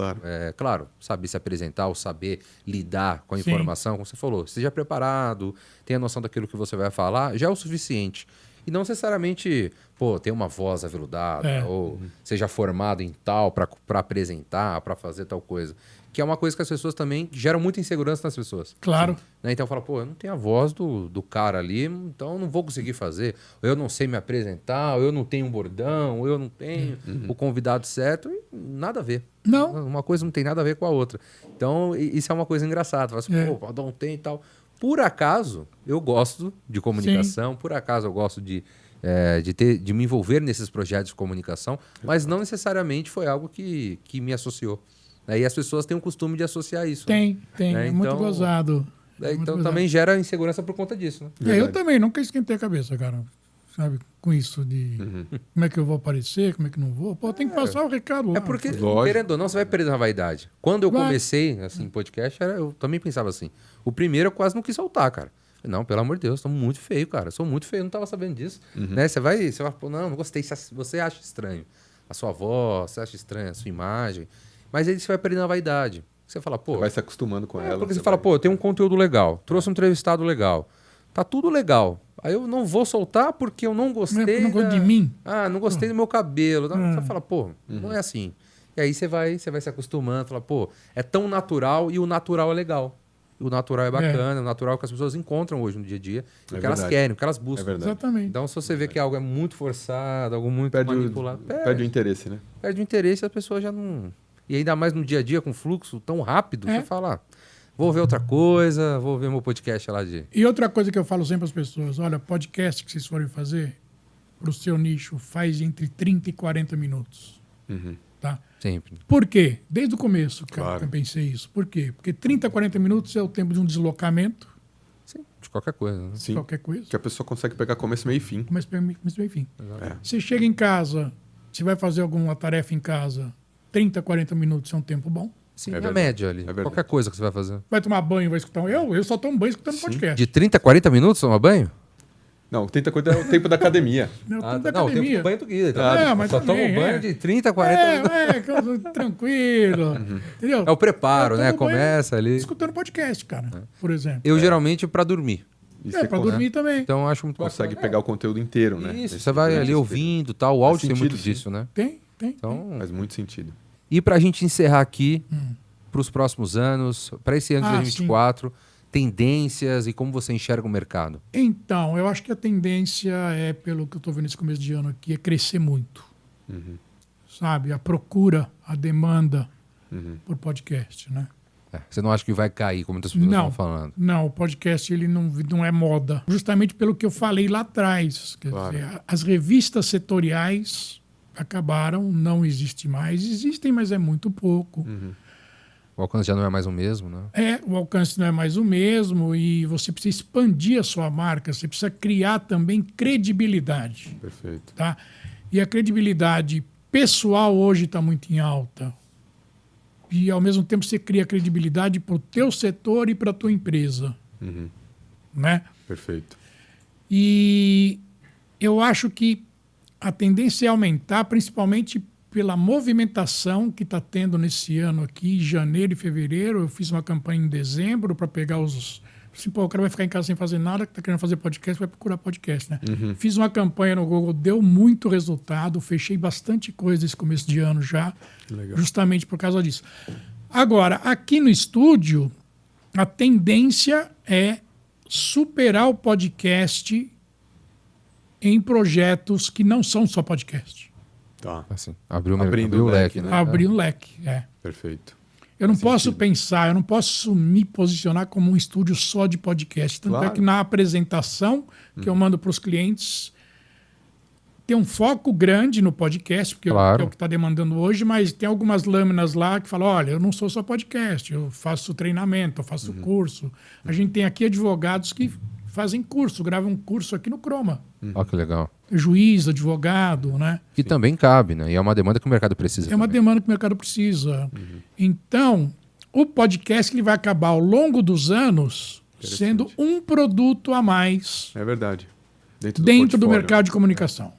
claro, saber se apresentar, ou saber lidar com a informação, como você falou. Esteja preparado, tenha noção daquilo que você vai falar, já é o suficiente. E não necessariamente, ter uma voz aveludada, ou seja formado em tal para apresentar, para fazer tal coisa. Que é uma coisa que as pessoas também geram muita insegurança nas pessoas. Claro. Né? Então fala, eu não tenho a voz do cara ali, então eu não vou conseguir fazer. Ou eu não sei me apresentar, ou eu não tenho um bordão, ou eu não tenho o convidado certo. E nada a ver. Não. Uma coisa não tem nada a ver com a outra. Então isso é uma coisa engraçada. Fala assim, o Aldão tem e tal. Por acaso, eu gosto de comunicação, por acaso eu gosto de me envolver nesses projetos de comunicação, mas não necessariamente foi algo que me associou. E as pessoas têm o costume de associar isso. Tem. É, É muito então- gozado. Então também gera insegurança por conta disso, né? Eu Verdade. também nunca esquentei a cabeça, cara. Sabe, com isso de como é que eu vou aparecer, como é que não vou. Pô, tem que passar o recado lá. É porque, Lógico. querendo ou não, você vai perder na vaidade. Quando eu Vai. comecei, assim, podcast, eu também pensava assim. O primeiro eu quase não quis soltar, cara. Não, pelo amor de Deus, tô muito feio, cara. Sou muito feio, não tava sabendo disso. Né? Você vai, pô, não gostei. Você acha estranho a sua voz, você acha estranho a sua imagem. Mas aí você vai perdendo a vaidade. Você fala, pô... Você vai se acostumando com ela. Porque você fala, pô, eu tenho um conteúdo legal, trouxe um entrevistado legal. Tá tudo legal. Aí eu não vou soltar porque eu não gostei. Não gosto de mim. Ah, não gostei do meu cabelo. Você fala, pô, não é assim. E aí você vai se acostumando, fala, pô, é tão natural e o natural é legal. E o natural é bacana, o natural é o que as pessoas encontram hoje no dia a dia, o que elas verdade. querem, o que elas buscam. É verdade. Exatamente. Então, se você vê que algo é muito forçado, algo muito Perde manipulado, o interesse, né? perde o interesse, a pessoa já não... E ainda mais no dia a dia, com fluxo tão rápido, você fala, vou ver outra coisa, vou ver meu podcast lá de... E outra coisa que eu falo sempre às pessoas, olha, podcast que vocês forem fazer, pro seu nicho, faz entre 30 e 40 minutos. Tá? Sempre. Por quê? Desde o começo, cara, Claro. que eu pensei isso. Por quê? Porque 30, 40 minutos é o tempo de um deslocamento, Sim, de qualquer coisa, né? Sim. qualquer coisa. Que a pessoa consegue pegar começo, meio e fim. Mas enfim. É. Você chega em casa, você vai fazer alguma tarefa em casa, 30, 40 minutos é um tempo bom. Sim, É a verdade. média ali. verdade. Qualquer coisa que você vai fazer. Vai tomar banho, vai escutar eu só tomo banho escutando podcast. De 30 a 40 minutos tomar banho? Não, 30 coisa é o tempo da academia. Não, Ah, tempo da não, o tempo academia. do banho do Guida. É, mas só também, tomo banho é. de 30 a 40 minutos. Que eu tô tranquilo. Entendeu? É o preparo, Eu né? tomo banho Começa ali. escutando podcast, cara, por exemplo. Eu geralmente para dormir. E Pra dormir também. Então eu acho muito consegue bacana. pegar o conteúdo inteiro, né? Isso, Nesse- você vai ali nesse ouvindo, tal. O áudio tem sentido, muito sim. disso, né? Tem. Então, Faz muito sentido. e pra gente encerrar aqui para os próximos anos, para esse ano de Ah, 2024, tendências e como você enxerga o mercado. Então, eu acho que a tendência é, pelo que eu estou vendo nesse começo de ano aqui, é crescer muito. Sabe? A procura, a demanda por podcast, né? Você não acha que vai cair, como muitas pessoas Não. estão falando? Não, o podcast ele não é moda. Justamente pelo que eu falei lá atrás. Quer Claro. dizer, as revistas setoriais acabaram, não existe mais. Existem, mas é muito pouco. O alcance já não é mais o mesmo, né? O alcance não é mais o mesmo e você precisa expandir a sua marca, você precisa criar também credibilidade, Perfeito. tá? E a credibilidade pessoal hoje está muito em alta. E, ao mesmo tempo, você cria credibilidade para o teu setor e para a tua empresa, né? Perfeito. E eu acho que a tendência é aumentar, principalmente pela movimentação que está tendo nesse ano aqui, janeiro e fevereiro. Eu fiz uma campanha em dezembro para pegar os... Assim, pô, o cara vai ficar em casa sem fazer nada, que está querendo fazer podcast, vai procurar podcast, né? Fiz uma campanha no Google, deu muito resultado, fechei bastante coisa esse começo de ano já, justamente por causa disso. Agora, aqui no estúdio, a tendência é superar o podcast em projetos que não são só podcast. Tá. Assim, abriu Abrindo o o leque, leque, né? né? Abrir um leque, Perfeito. Eu não Faz posso sentido. pensar, eu não posso me posicionar como um estúdio só de podcast. Tanto é Claro. que na apresentação que eu mando para os clientes, tem um foco grande no podcast, porque Claro. é o que está demandando hoje, mas tem algumas lâminas lá que falam, olha, eu não sou só podcast, eu faço treinamento, eu faço curso. A gente tem aqui advogados que fazem curso, gravam um curso aqui no Croma. Olha que legal. Juiz, advogado, né? Que também cabe, né? E é uma demanda que o mercado precisa. É uma também. demanda que o mercado precisa. Então, o podcast ele vai acabar ao longo dos anos sendo um produto a mais É verdade. Dentro dentro do portfólio. mercado de comunicação.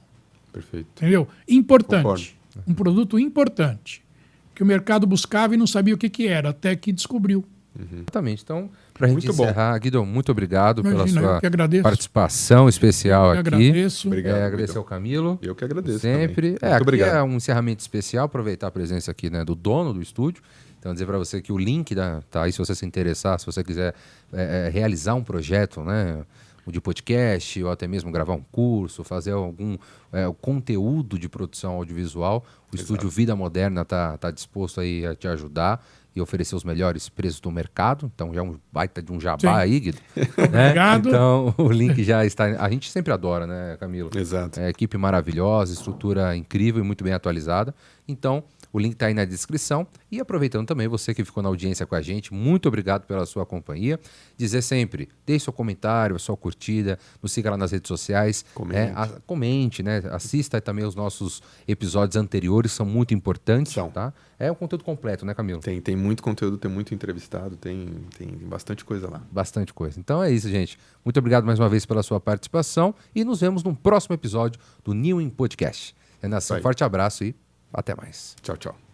Perfeito. Entendeu? Importante. Concordo. Um produto importante. Que o mercado buscava e não sabia o que era, até que descobriu. Exatamente. Então, pra gente Muito bom. encerrar, Guido, muito obrigado Imagina, pela eu sua que agradeço. participação especial Eu aqui. agradeço. Obrigado. Agradecer Guido. ao Camilo. Eu que agradeço. Sempre. também. Muito Aqui obrigado. é um encerramento especial, aproveitar a presença aqui, né, do dono do estúdio. Então, dizer para você que o link tá aí, se você se interessar, se você quiser realizar um projeto, né, de podcast, ou até mesmo gravar um curso, fazer algum conteúdo de produção audiovisual, o estúdio Vida Moderna tá disposto aí a te ajudar e oferecer os melhores preços do mercado. Então, já é um baita de um jabá Sim. aí, Guido. Obrigado. Então, o link já está... A gente sempre adora, né, Camilo? Exato. Equipe maravilhosa, estrutura incrível e muito bem atualizada. Então, O link está aí na descrição. E aproveitando também, você que ficou na audiência com a gente, muito obrigado pela sua companhia. Dizer sempre, deixe seu comentário, a sua curtida, nos siga lá nas redes sociais. Comente, né? Assista também os nossos episódios anteriores, são muito importantes. Tá? É um conteúdo completo, né, Camilo? Tem muito conteúdo, tem muito entrevistado, tem bastante coisa lá. Bastante coisa. Então é isso, gente. Muito obrigado mais uma vez pela sua participação e nos vemos no próximo episódio do New In Podcast. Renação, forte abraço e até mais. Tchau, tchau.